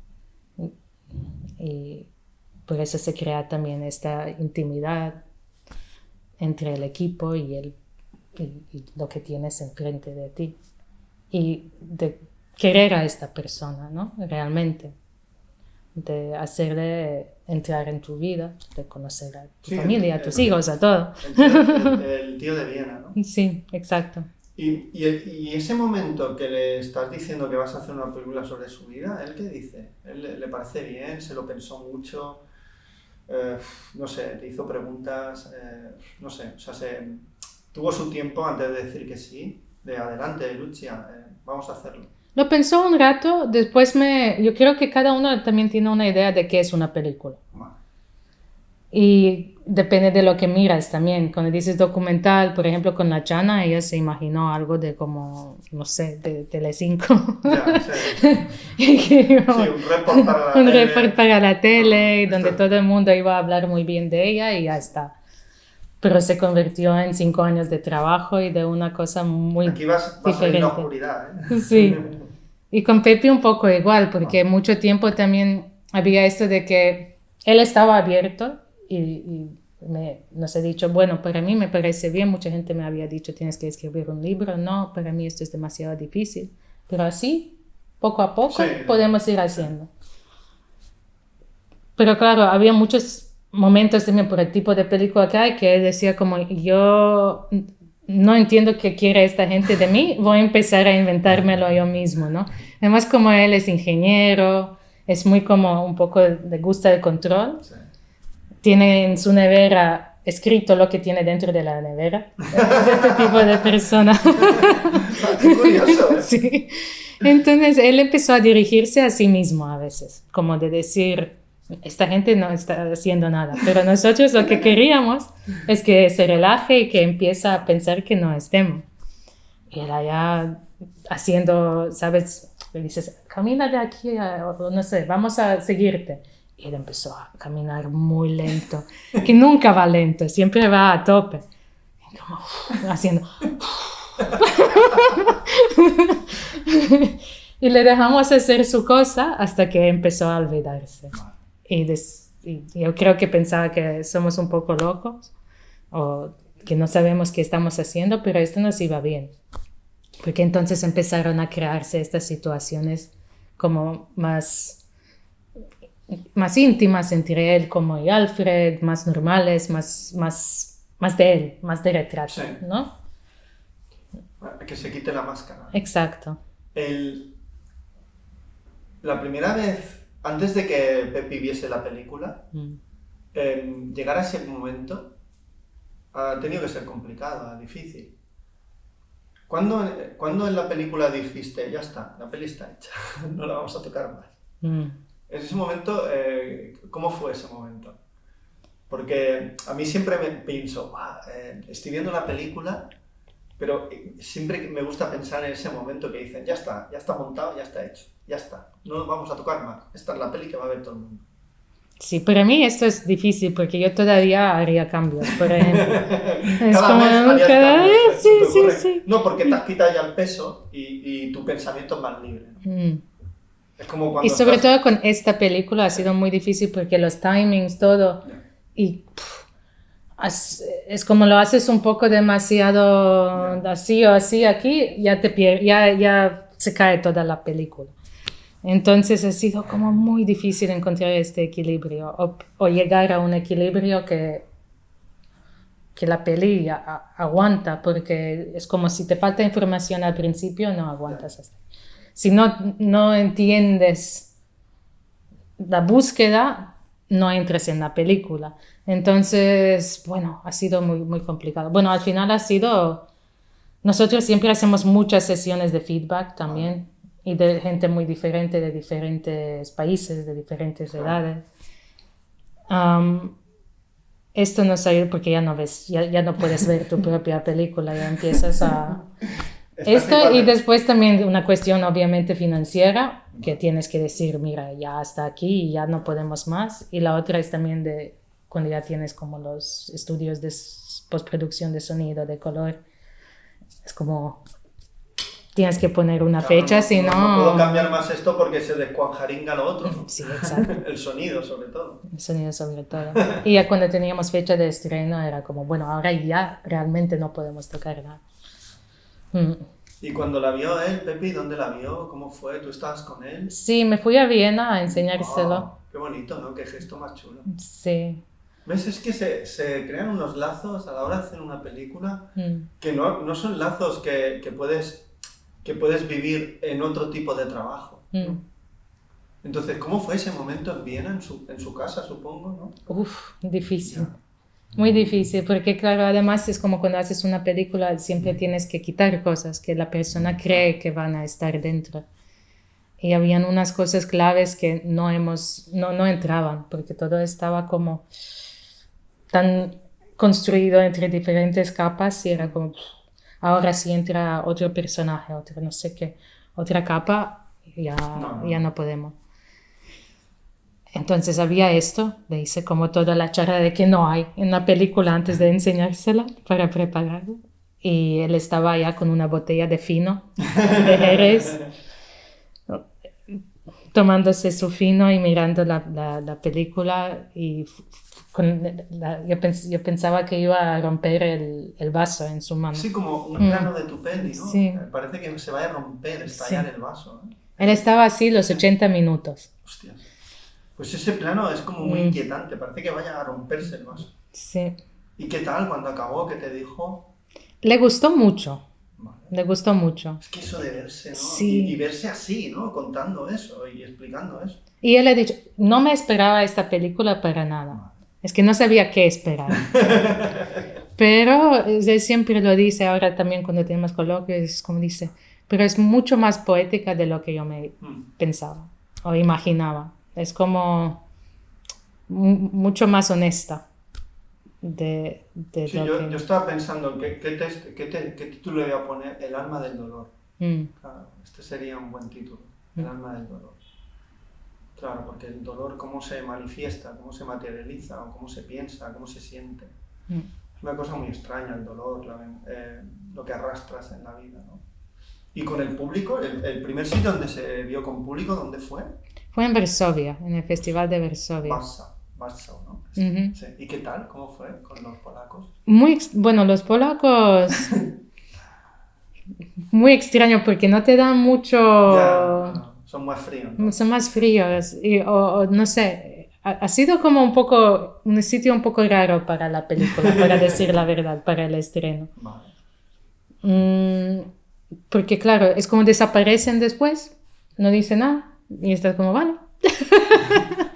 Y por eso se crea también esta intimidad entre el equipo y lo que tienes enfrente de ti. Y de querer a esta persona, ¿no? Realmente. De hacerle entrar en tu vida, de conocer a tu familia, a tus hijos, a todo. El tío de Viena, ¿no? Sí, exacto. Y ese momento que le estás diciendo que vas a hacer una película sobre su vida, ¿él qué dice? ¿Él le parece bien? ¿Se lo pensó mucho? No sé, te hizo preguntas, no sé, o sea, tuvo su tiempo antes de decir que sí, de adelante, Lucia, vamos a hacerlo. Lo pensó un rato, después yo creo que cada uno también tiene una idea de qué es una película. Y depende de lo que miras también. Cuando dices documental, por ejemplo, con la Chana, ella se imaginó algo de como, no sé, de Telecinco. Ya, sí. Un report para la tele, donde todo el mundo iba a hablar muy bien de ella y ya está. Pero se convirtió en 5 años de trabajo y de una cosa muy Aquí vas diferente. En la oscuridad, ¿eh? Sí. Y con Pepi un poco igual, porque mucho tiempo también había esto de que él estaba abierto y nos ha dicho, bueno, para mí me parece bien, mucha gente me había dicho, tienes que escribir un libro, no, para mí esto es demasiado difícil, pero así, poco a poco, podemos ir haciendo. Pero claro, había muchos momentos también por el tipo de película que hay, que él decía como, yo no entiendo qué quiere esta gente de mí, voy a empezar a inventármelo yo mismo, ¿no? Además, como él es ingeniero, es muy como un poco le gusta el control. Sí. tiene en su nevera escrito lo que tiene dentro de la nevera. Es este tipo de persona. Qué curioso, ¿eh? Sí. Entonces él empezó a dirigirse a sí mismo a veces, como de decir, esta gente no está haciendo nada, pero nosotros lo que queríamos es que se relaje y que empiece a pensar que no estemos. Y él allá haciendo, ¿sabes? Le dices, camina de aquí, o no sé, vamos a seguirte. Y él empezó a caminar muy lento, que nunca va lento, siempre va a tope. Y como haciendo... Y le dejamos hacer su cosa hasta que empezó a olvidarse. Y yo creo que pensaba que somos un poco locos o que no sabemos qué estamos haciendo, pero esto nos iba bien. Porque entonces empezaron a crearse estas situaciones como más íntimas entre él como y Alfred, más normales, más de él, más de retrato, Sí. ¿no? Que se quite la máscara. Exacto. La primera vez, antes de que Pepi viese la película, llegar a ese momento ha tenido que ser complicado, difícil. ¿Cuándo en la película dijiste, ya está, la peli está hecha, no la vamos a tocar más? En ese momento, ¿cómo fue ese momento? Porque a mí siempre me pienso, estoy viendo la película, pero siempre me gusta pensar en ese momento que dicen, ya está montado, ya está hecho, ya está, no lo vamos a tocar más, esta es la peli que va a ver todo el mundo. Sí, para mí esto es difícil porque yo todavía haría cambios, por ejemplo. Es Cada como mes harías cada cambios, vez, sí. No, porque te has quitado ya el peso y tu pensamiento es más libre, ¿no? Es como cuando Y sobre todo con esta película ha sido muy difícil porque los timings, todo, y es como lo haces un poco demasiado así o así aquí, ya te pierdes, ya se cae toda la película. Entonces ha sido como muy difícil encontrar este equilibrio o llegar a un equilibrio que la peli aguanta, porque es como si te falta información al principio, no aguantas hasta. Si no entiendes la búsqueda, no entras en la película. Entonces, bueno, ha sido muy, muy complicado. Bueno, al final ha sido... Nosotros siempre hacemos muchas sesiones de feedback también y de gente muy diferente, de diferentes países, de diferentes edades. Esto nos ayuda porque ya no ves, ya no puedes ver tu propia película, ya empiezas a... Esto y después también una cuestión obviamente financiera, que tienes que decir, mira, ya hasta aquí y ya no podemos más. Y la otra es también de cuando ya tienes como los estudios de postproducción de sonido, de color. Es como, tienes que poner una fecha, si no... No puedo cambiar más esto porque se descuajaringa lo otro, ¿no? Sí, exacto. El sonido, sobre todo. El sonido sobre todo. Y ya cuando teníamos fecha de estreno era como, bueno, ahora ya realmente no podemos tocar nada. ¿Y cuando la vio él, Pepi, dónde la vio? ¿Cómo fue? ¿Tú estabas con él? Sí, me fui a Viena a enseñárselo. Qué bonito, ¿no? Qué gesto más chulo. Sí. ¿Ves? Es que se crean unos lazos a la hora de hacer una película que no son lazos que puedes vivir en otro tipo de trabajo, ¿no? Entonces, ¿cómo fue ese momento en Viena, en su casa, supongo, ¿no? Uf, difícil. Muy difícil, porque claro, además es como cuando haces una película, siempre tienes que quitar cosas que la persona cree que van a estar dentro. Y habían unas cosas claves que no entraban, porque todo estaba como tan construido entre diferentes capas y era como, ahora sí entra otro personaje, otro no sé qué, otra capa, ya no podemos. Entonces había esto, le hice como toda la charla de que no hay en la película antes de enseñársela para prepararla. Y él estaba ya con una botella de fino, de Jerez, tomándose su fino y mirando la película. Y yo pensaba que iba a romper el vaso en su mano. Sí, como un plano de tu peli, ¿no? Sí. Parece que se vaya a romper, estallar el vaso, ¿no? Él estaba así los 80 minutos. Hostias. Pues ese plano es como muy inquietante, parece que vaya a romperse el vaso. Sí. ¿Y qué tal cuando acabó? ¿Qué te dijo? Le gustó mucho. Vale. Le gustó mucho. Es que eso de verse, ¿no? Sí. Y verse así, ¿no? Contando eso y explicando eso. Y él ha dicho, no me esperaba esta película para nada. Es que no sabía qué esperar. Pero él siempre lo dice, ahora también cuando tenemos coloquios, es como dice, pero es mucho más poética de lo que yo me pensaba o imaginaba. Es como mucho más honesta de Sí, lo yo que... estaba pensando en qué título le voy a poner, El alma del dolor. Claro, este sería un buen título, El alma del dolor. Claro, porque el dolor, cómo se manifiesta, cómo se materializa, o cómo se piensa, cómo se siente. Es una cosa muy extraña el dolor, lo que arrastras en la vida, ¿no? Y con el público, el primer sitio donde se vio con público, ¿dónde fue? Fue en Varsovia, en el Festival de Varsovia. Warsaw, ¿no? Sí. ¿Y qué tal? ¿Cómo fue con los polacos? Bueno, los polacos... muy extraño porque no te dan mucho... Ya, son más fríos, ¿no? Son más fríos. O no sé, ha sido como un sitio un poco raro para la película, para decir la verdad, para el estreno. Vale. Porque claro, es como desaparecen después, no dicen nada y estás como, vale.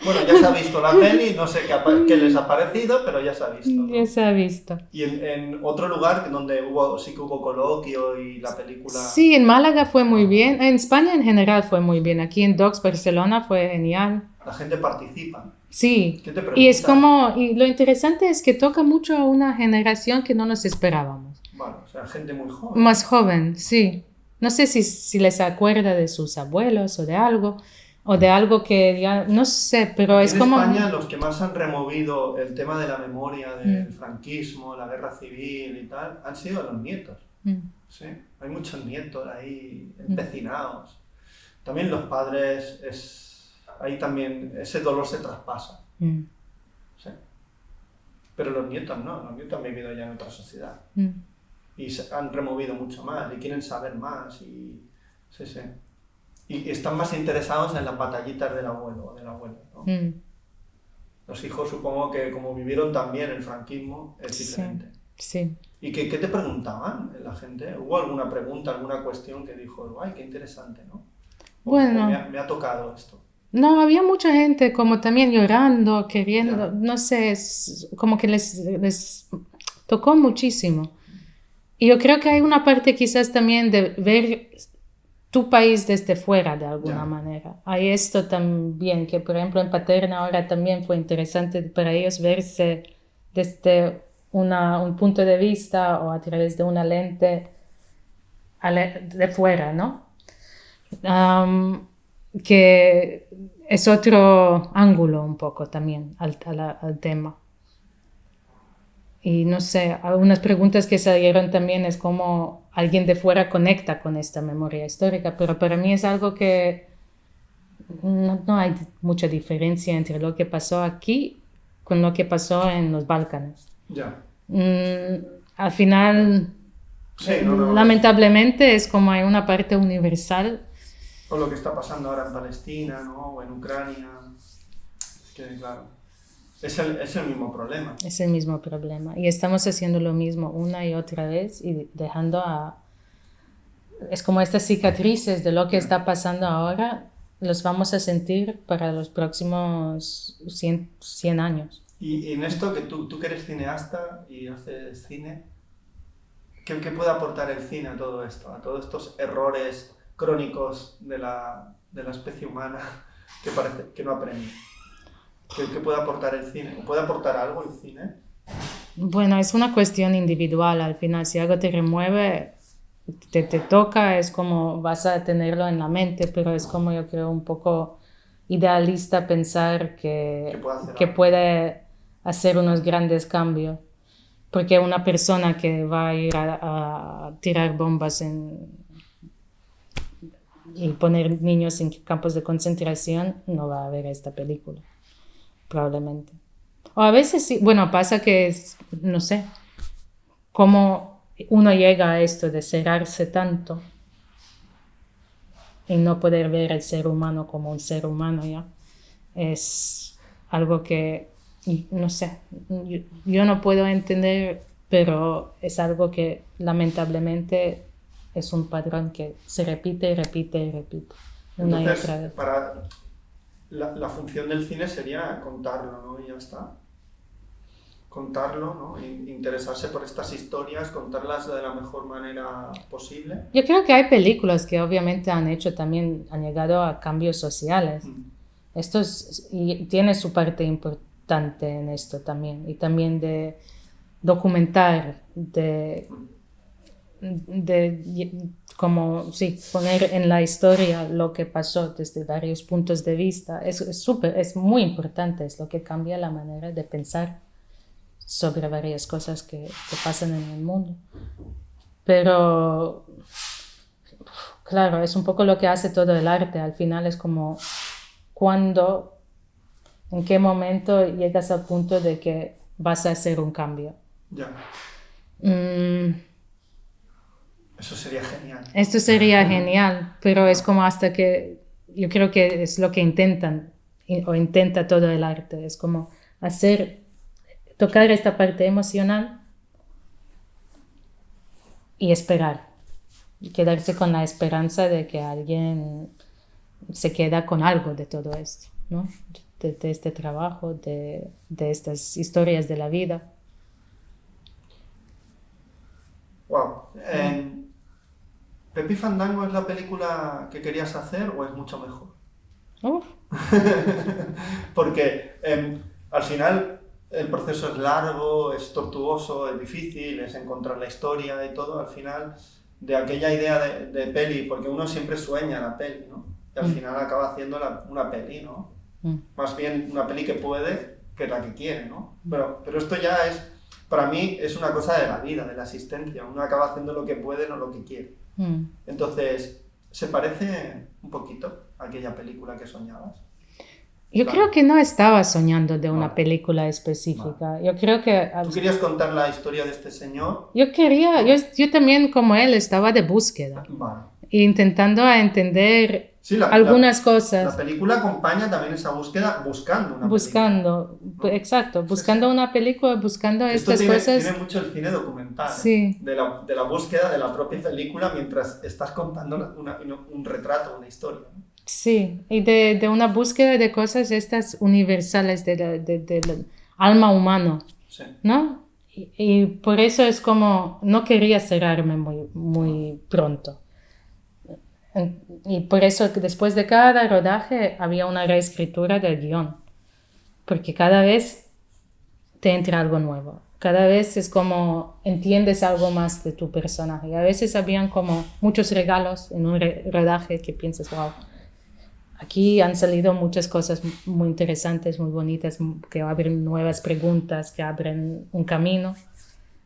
Bueno, ya se ha visto la peli, no sé qué les ha parecido, pero ya se ha visto, ¿no? Ya se ha visto. Y en otro lugar donde sí que hubo coloquio y la película... Sí, en Málaga fue muy bien, en España en general fue muy bien, aquí en Docs Barcelona fue genial. La gente participa. Sí, ¿Qué te pregunta? y es como, y lo interesante es que toca mucho a una generación que no nos esperábamos. Bueno, o sea, gente muy joven. Más joven, sí. No sé si les acuerda de sus abuelos o de algo que ya, no sé, pero Aquí es en como... España los que más han removido el tema de la memoria del franquismo, la guerra civil y tal, han sido los nietos. Sí, hay muchos nietos ahí empecinados. También los padres, ahí también ese dolor se traspasa. Sí. Pero los nietos no, los nietos han vivido ya en otra sociedad. Y se han removido mucho más y quieren saber más y sí. Y están más interesados en las batallitas del abuelo o del abuelo, ¿no? Los hijos supongo que como vivieron también el franquismo es diferente. Sí. ¿Y qué te preguntaban la gente? ¿Hubo alguna pregunta, alguna cuestión que dijo, ay, qué interesante, ¿no? Bueno. Me ha tocado esto. No, había mucha gente como también llorando, queriendo, no sé, como que les tocó muchísimo. Y yo creo que hay una parte quizás también de ver tu país desde fuera de alguna manera. Hay esto también, que por ejemplo en Paterna ahora también fue interesante para ellos verse desde un punto de vista o a través de una lente de fuera, ¿no? Que es otro ángulo un poco también al tema. Y no sé, algunas preguntas que salieron también es cómo alguien de fuera conecta con esta memoria histórica, pero para mí es algo que no hay mucha diferencia entre lo que pasó aquí con lo que pasó en los Balcanes. Al final, lamentablemente, es como hay una parte universal. O lo que está pasando ahora en Palestina, ¿no? O en Ucrania. Es que, claro. Es el mismo problema. Es el mismo problema. Y estamos haciendo lo mismo una y otra vez y dejando es como estas cicatrices de lo que está pasando ahora, los vamos a sentir para los próximos 100 años. Y en esto, que tú que eres cineasta y haces cine, ¿qué puede aportar el cine a todo esto? A todos estos errores crónicos de la especie humana que parece que no aprende. ¿Qué puede aportar el cine? ¿Puede aportar algo el cine? Bueno, es una cuestión individual al final. Si algo te remueve, te toca, es como vas a tenerlo en la mente, pero es como yo creo un poco idealista pensar que puede hacer unos grandes cambios. Porque una persona que va a ir a tirar bombas y poner niños en campos de concentración no va a ver esta película. Probablemente. O a veces sí, bueno, pasa que no sé, cómo uno llega a esto de cerrarse tanto y no poder ver al ser humano como un ser humano ya, es algo que, no sé, yo no puedo entender, pero es algo que lamentablemente es un patrón que se repite y repite y repite. Una y otra vez. La función del cine sería contarlo, ¿no? Y ya está. contarlo, ¿no? Interesarse por estas historias, contarlas de la mejor manera posible. Yo creo que hay películas que obviamente han hecho también, han llegado a cambios sociales. Esto y tiene su parte importante en esto también. Y también de documentar, de como, sí, poner en la historia lo que pasó desde varios puntos de vista. Es muy importante, es lo que cambia la manera de pensar sobre varias cosas que pasan en el mundo. Pero, claro, es un poco lo que hace todo el arte. Al final es como cuándo, en qué momento llegas al punto de que vas a hacer un cambio. Ya. Eso sería genial. Esto sería genial, pero es como hasta que, yo creo que es lo que intentan, o intenta todo el arte, es como tocar esta parte emocional y esperar, y quedarse con la esperanza de que alguien se queda con algo de todo esto, ¿no? De este trabajo, de estas historias de la vida. Wow. ¿Pepi Fandango es la película que querías hacer o es mucho mejor? Porque al final el proceso es largo, es tortuoso, es difícil, es encontrar la historia y todo. Al final, de aquella idea de peli, porque uno siempre sueña la peli, ¿no? Y al final acaba haciendo una peli, ¿no? Más bien una peli que puede que la que quiere, ¿no? Pero esto ya es, para mí, es una cosa de la vida, de la existencia. Uno acaba haciendo lo que puede, no lo que quiere. Entonces, ¿se parece un poquito a aquella película que soñabas? Yo creo que no estaba soñando de una película específica. Yo creo que... ¿Tú querías contar la historia de este señor? Yo también, como él, estaba de búsqueda. Intentando entender algunas cosas. La película acompaña también esa búsqueda buscando una película. Exacto, buscando una película, buscando estas cosas. Tiene mucho el cine documental, sí. de la búsqueda de la propia película mientras estás contando un retrato, una historia. Sí, y de una búsqueda de cosas estas universales del alma humano, sí. ¿no? Y por eso es como, no quería cerrarme muy pronto. Y por eso después de cada rodaje había una reescritura del guión, porque cada vez te entra algo nuevo, cada vez es como entiendes algo más de tu personaje. A veces habían como muchos regalos en un rodaje que piensas, wow, aquí han salido muchas cosas muy interesantes, muy bonitas, que abren nuevas preguntas, que abren un camino,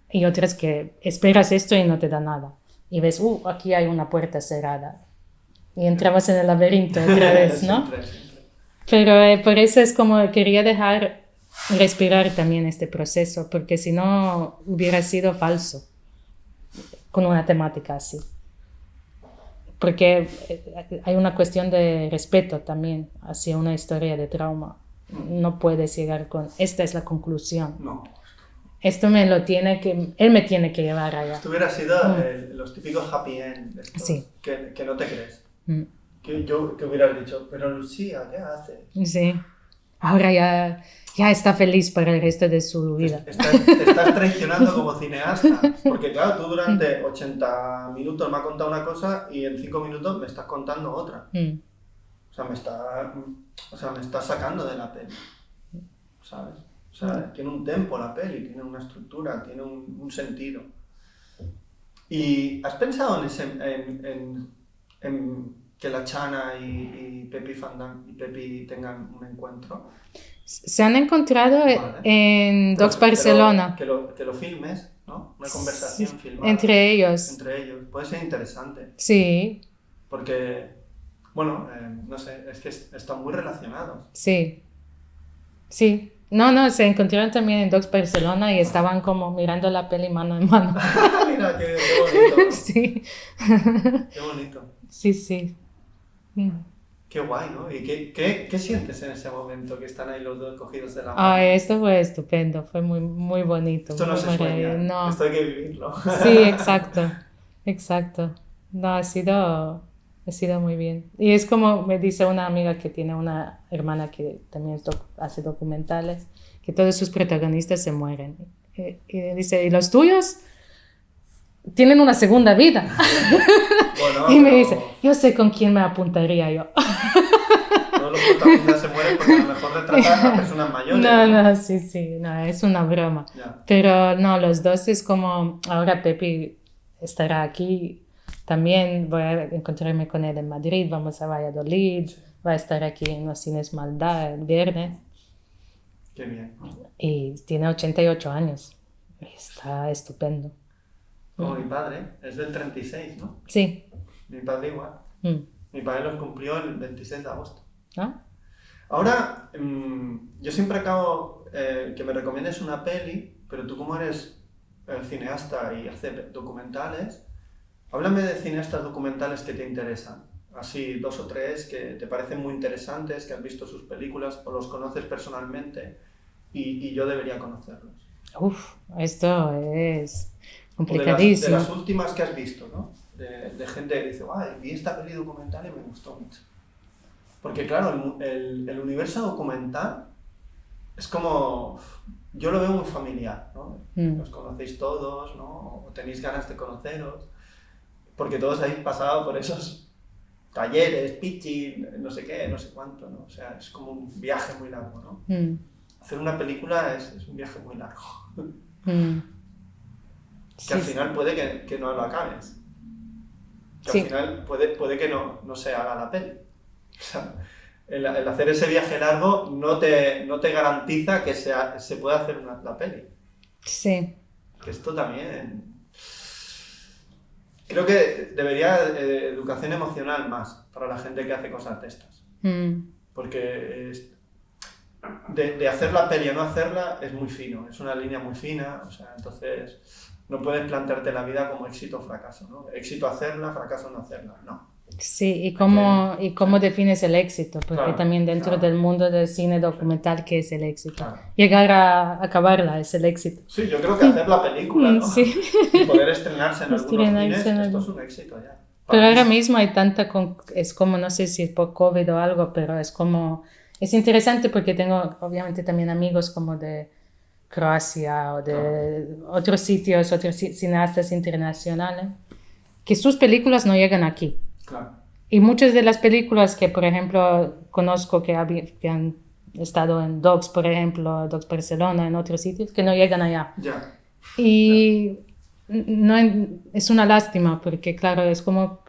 y otras que esperas esto y no te da nada. Y ves, aquí hay una puerta cerrada. Y entrabas en el laberinto otra vez, ¿no? siempre. Pero por eso es como quería dejar respirar también este proceso, porque si no hubiera sido falso con una temática así. Porque hay una cuestión de respeto también hacia una historia de trauma. No puedes llegar con, esta es la conclusión. No. Esto él me tiene que llevar allá. Esto hubiera sido los típicos happy end, estos, sí. que no te crees. Que hubieras dicho, pero Lucía, ¿qué hace? Sí. Ahora ya está feliz para el resto de su vida. Te estás traicionando como cineasta. Porque claro, tú durante 80 minutos me has contado una cosa y en 5 minutos me estás contando otra. O sea, me estás sacando de la peli. ¿Sabes? O sea, tiene un tempo la peli, tiene una estructura, tiene un sentido. ¿Y has pensado en que la Chana y Pepi Fandango y Pepi tengan un encuentro? Se han encontrado en Docs Barcelona. Que lo filmes, ¿no? Una conversación filmada. Entre ellos. Puede ser interesante. Sí. Porque, bueno, no sé, es que están muy relacionados. Sí. Sí. No, se encontraron también en Docs Barcelona y estaban como mirando la peli mano en mano. Mira, qué bonito. Sí. Qué bonito. Sí. Qué guay, ¿no? ¿Y qué sientes en ese momento que están ahí los dos cogidos de la mano? Esto fue estupendo, fue muy, muy bonito. Esto no se sueña, no. Esto hay que vivirlo. Sí, exacto. No, ha sido muy bien. Y es como me dice una amiga que tiene una hermana que también hace documentales, que todos sus protagonistas se mueren. Y dice, ¿y los tuyos? Tienen una segunda vida. Bueno, Y me dice, yo sé con quién me apuntaría yo. Todos los protagonistas se mueren porque a lo mejor retratan a personas mayores. No, sí, no, es una broma. Ya. Pero no, los dos es como, ahora Pepi estará aquí, también voy a encontrarme con él en Madrid, vamos a Valladolid, va a estar aquí en los cines Maldá el viernes. Qué bien. Y tiene 88 años, está estupendo. Como mi padre, es del 36, ¿no? Sí. Mi padre igual. Mi padre los cumplió el 26 de agosto. ¿Ah? Ahora, yo siempre acabo que me recomiendes una peli, pero tú como eres cineasta y haces documentales, háblame de cineastas documentales que te interesan. Así, 2 o 3 que te parecen muy interesantes, que has visto sus películas o los conoces personalmente y yo debería conocerlos. Uf, esto es O complicadísimo. de las últimas que has visto, ¿no? De gente que dice, vi esta peli documental y me gustó mucho. Porque claro, el universo documental es como, yo lo veo muy familiar, ¿no? Los conocéis todos, ¿no? O tenéis ganas de conoceros, porque todos habéis pasado por esos talleres, pitching, no sé qué, no sé cuánto, ¿no? O sea, es como un viaje muy largo, ¿no? Hacer una película es un viaje muy largo. Que al final puede que no lo acabes. Que al final puede que no se haga la peli. O sea, el hacer ese viaje largo no te garantiza que se pueda hacer la peli. Sí. Que esto también... Creo que debería educación emocional más para la gente que hace cosas de estas. Porque de hacer la peli o no hacerla es muy fino, es una línea muy fina, o sea, entonces no puedes plantearte la vida como éxito o fracaso, ¿no? Éxito hacerla, fracaso no hacerla, no. Sí, ¿y cómo defines el éxito? Porque Claro, también dentro del mundo del cine documental, ¿qué es el éxito? Claro. Llegar a acabarla es el éxito. Sí, yo creo que hacer la película, ¿no? Sí. Y poder estrenarse en algunos cines, Estrenarse esto es un éxito ya. Pero ahora mismo hay tanta, es como, no sé si es por COVID o algo, pero es como, es interesante porque tengo obviamente también amigos como de Croacia o de otros sitios, otros cineastas internacionales, que sus películas no llegan aquí. Claro. Y muchas de las películas que, por ejemplo, conozco que han estado en Docs, por ejemplo, Docs Barcelona, en otros sitios, que no llegan allá. Ya. Y no es una lástima porque, claro, es como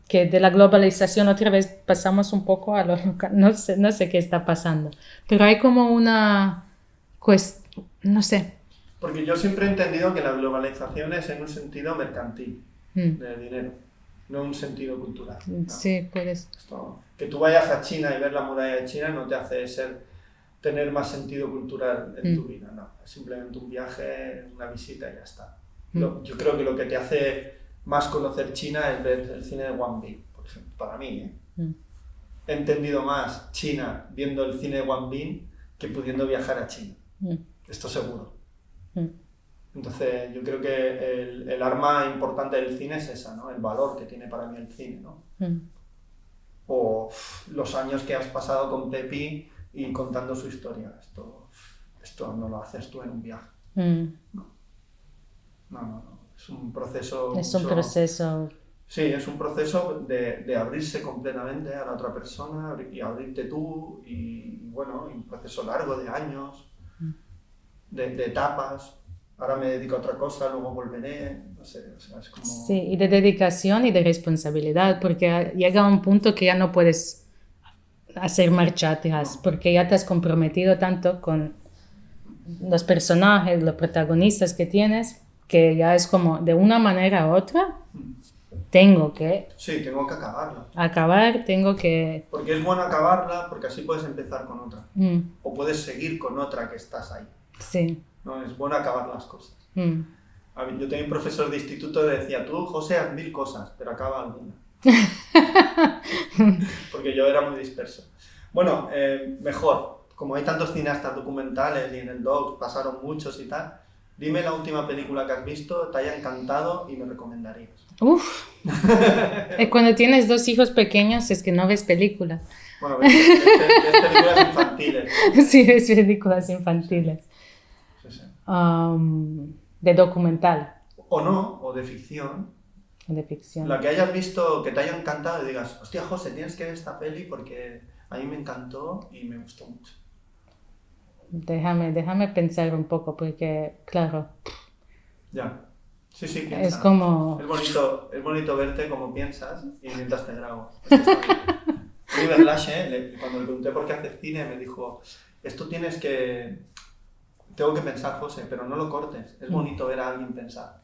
que de la globalización otra vez pasamos un poco a lo local. No sé qué está pasando, pero hay como una no sé. Porque yo siempre he entendido que la globalización es en un sentido mercantil, de dinero, no en un sentido cultural. ¿No? Sí, puedes. Que tú vayas a China y ver la muralla de China no te hace tener más sentido cultural en tu vida, no. Es simplemente un viaje, una visita y ya está. Yo creo que lo que te hace más conocer China es ver el cine de Wang Bin, por ejemplo, para mí. He entendido más China viendo el cine de Wang Bin que pudiendo viajar a China. Esto seguro. Entonces yo creo que el arma importante del cine es esa, ¿no? El valor que tiene para mí el cine, ¿no? O los años que has pasado con Pepi y contando su historia. Esto no lo haces tú en un viaje. No. Es un proceso... Un proceso... Sí, es un proceso de abrirse completamente a la otra persona y abrirte tú y bueno, un proceso largo de años, de etapas. Ahora me dedico a otra cosa, luego volveré, no sé, o sea, es como... Sí, y de dedicación y de responsabilidad, porque llega un punto que ya no puedes hacer marcha atrás, porque ya te has comprometido tanto con los personajes, los protagonistas que tienes, que ya es como, de una manera u otra, tengo que... Sí, tengo que acabarla. Tengo que... Porque es bueno acabarla, porque así puedes empezar con otra. O puedes seguir con otra que estás ahí. Sí. No, es bueno acabar las cosas. Yo tenía un profesor de instituto que decía, tú, José, haz 1000 cosas, pero acaba alguna. Porque yo era muy disperso. Bueno, mejor, como hay tantos cineastas documentales y en el doc pasaron muchos y tal, Dime la última película que has visto, te haya encantado y me recomendarías. Uf. Cuando tienes 2 hijos pequeños es que no ves películas. Bueno, ves películas infantiles. Sí, ves películas infantiles. Sí, sí. De documental, O no, o de ficción. de ficción. La que hayas visto que te haya encantado y digas, hostia, José, tienes que ver esta peli porque a mí me encantó y me gustó mucho. Déjame pensar un poco porque, claro, Ya. Sí, sí, piensa. es como... Es bonito verte como piensas y mientras te grabo. Es que está bien. Oliver Lache, cuando le pregunté por qué hace cine, me dijo, esto tienes que... Tengo que pensar, José, pero no lo cortes. Es bonito ver a alguien pensar.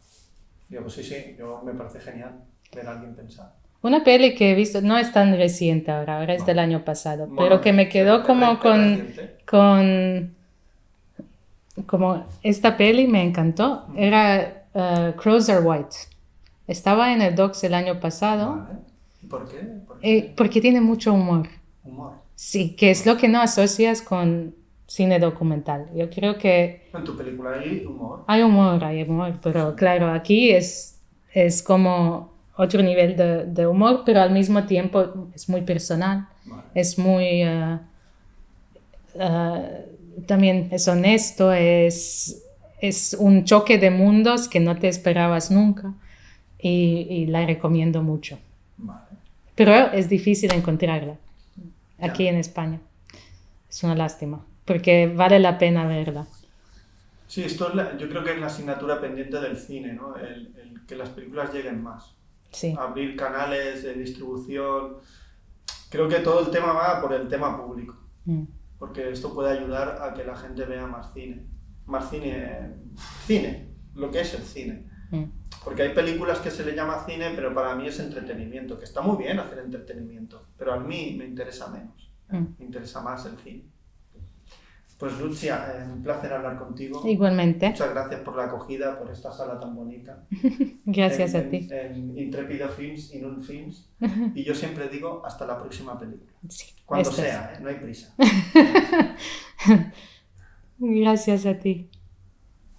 Digo, pues sí, me parece genial ver a alguien pensar. Una peli que he visto, no es tan reciente ahora es del año pasado, Bueno, pero que me quedó como reciente. como esta peli me encantó, era Crows Are White. Estaba en el Docs el año pasado. Vale. ¿Y por qué? ¿Por qué? Porque tiene mucho humor. Humor. Sí, que es lo que no asocias con cine documental. Yo creo que En tu película hay humor. hay humor, pero claro, aquí es como otro nivel de humor, pero al mismo tiempo es muy personal, Vale. es muy... también es honesto, es un choque de mundos que no te esperabas nunca y la recomiendo mucho. Vale. Pero es difícil encontrarla aquí Ya. en España. Es una lástima, porque vale la pena verla. Sí, esto es yo creo que es la asignatura pendiente del cine, ¿no? El que las películas lleguen más. Sí. Abrir canales de distribución. Creo que todo el tema va por el tema público. Porque esto puede ayudar a que la gente vea más cine. Más cine, lo que es el cine. Porque hay películas que se le llama cine, pero para mí es entretenimiento, que está muy bien hacer entretenimiento, pero a mí me interesa menos, me interesa más el cine. Pues Lucia, un placer hablar contigo. Igualmente. Muchas gracias por la acogida, por esta sala tan bonita. Gracias a ti. En Intrépido Films y Nun Films. Y yo siempre digo, hasta la próxima película. Sí, Cuando sea, no hay prisa. Gracias a ti.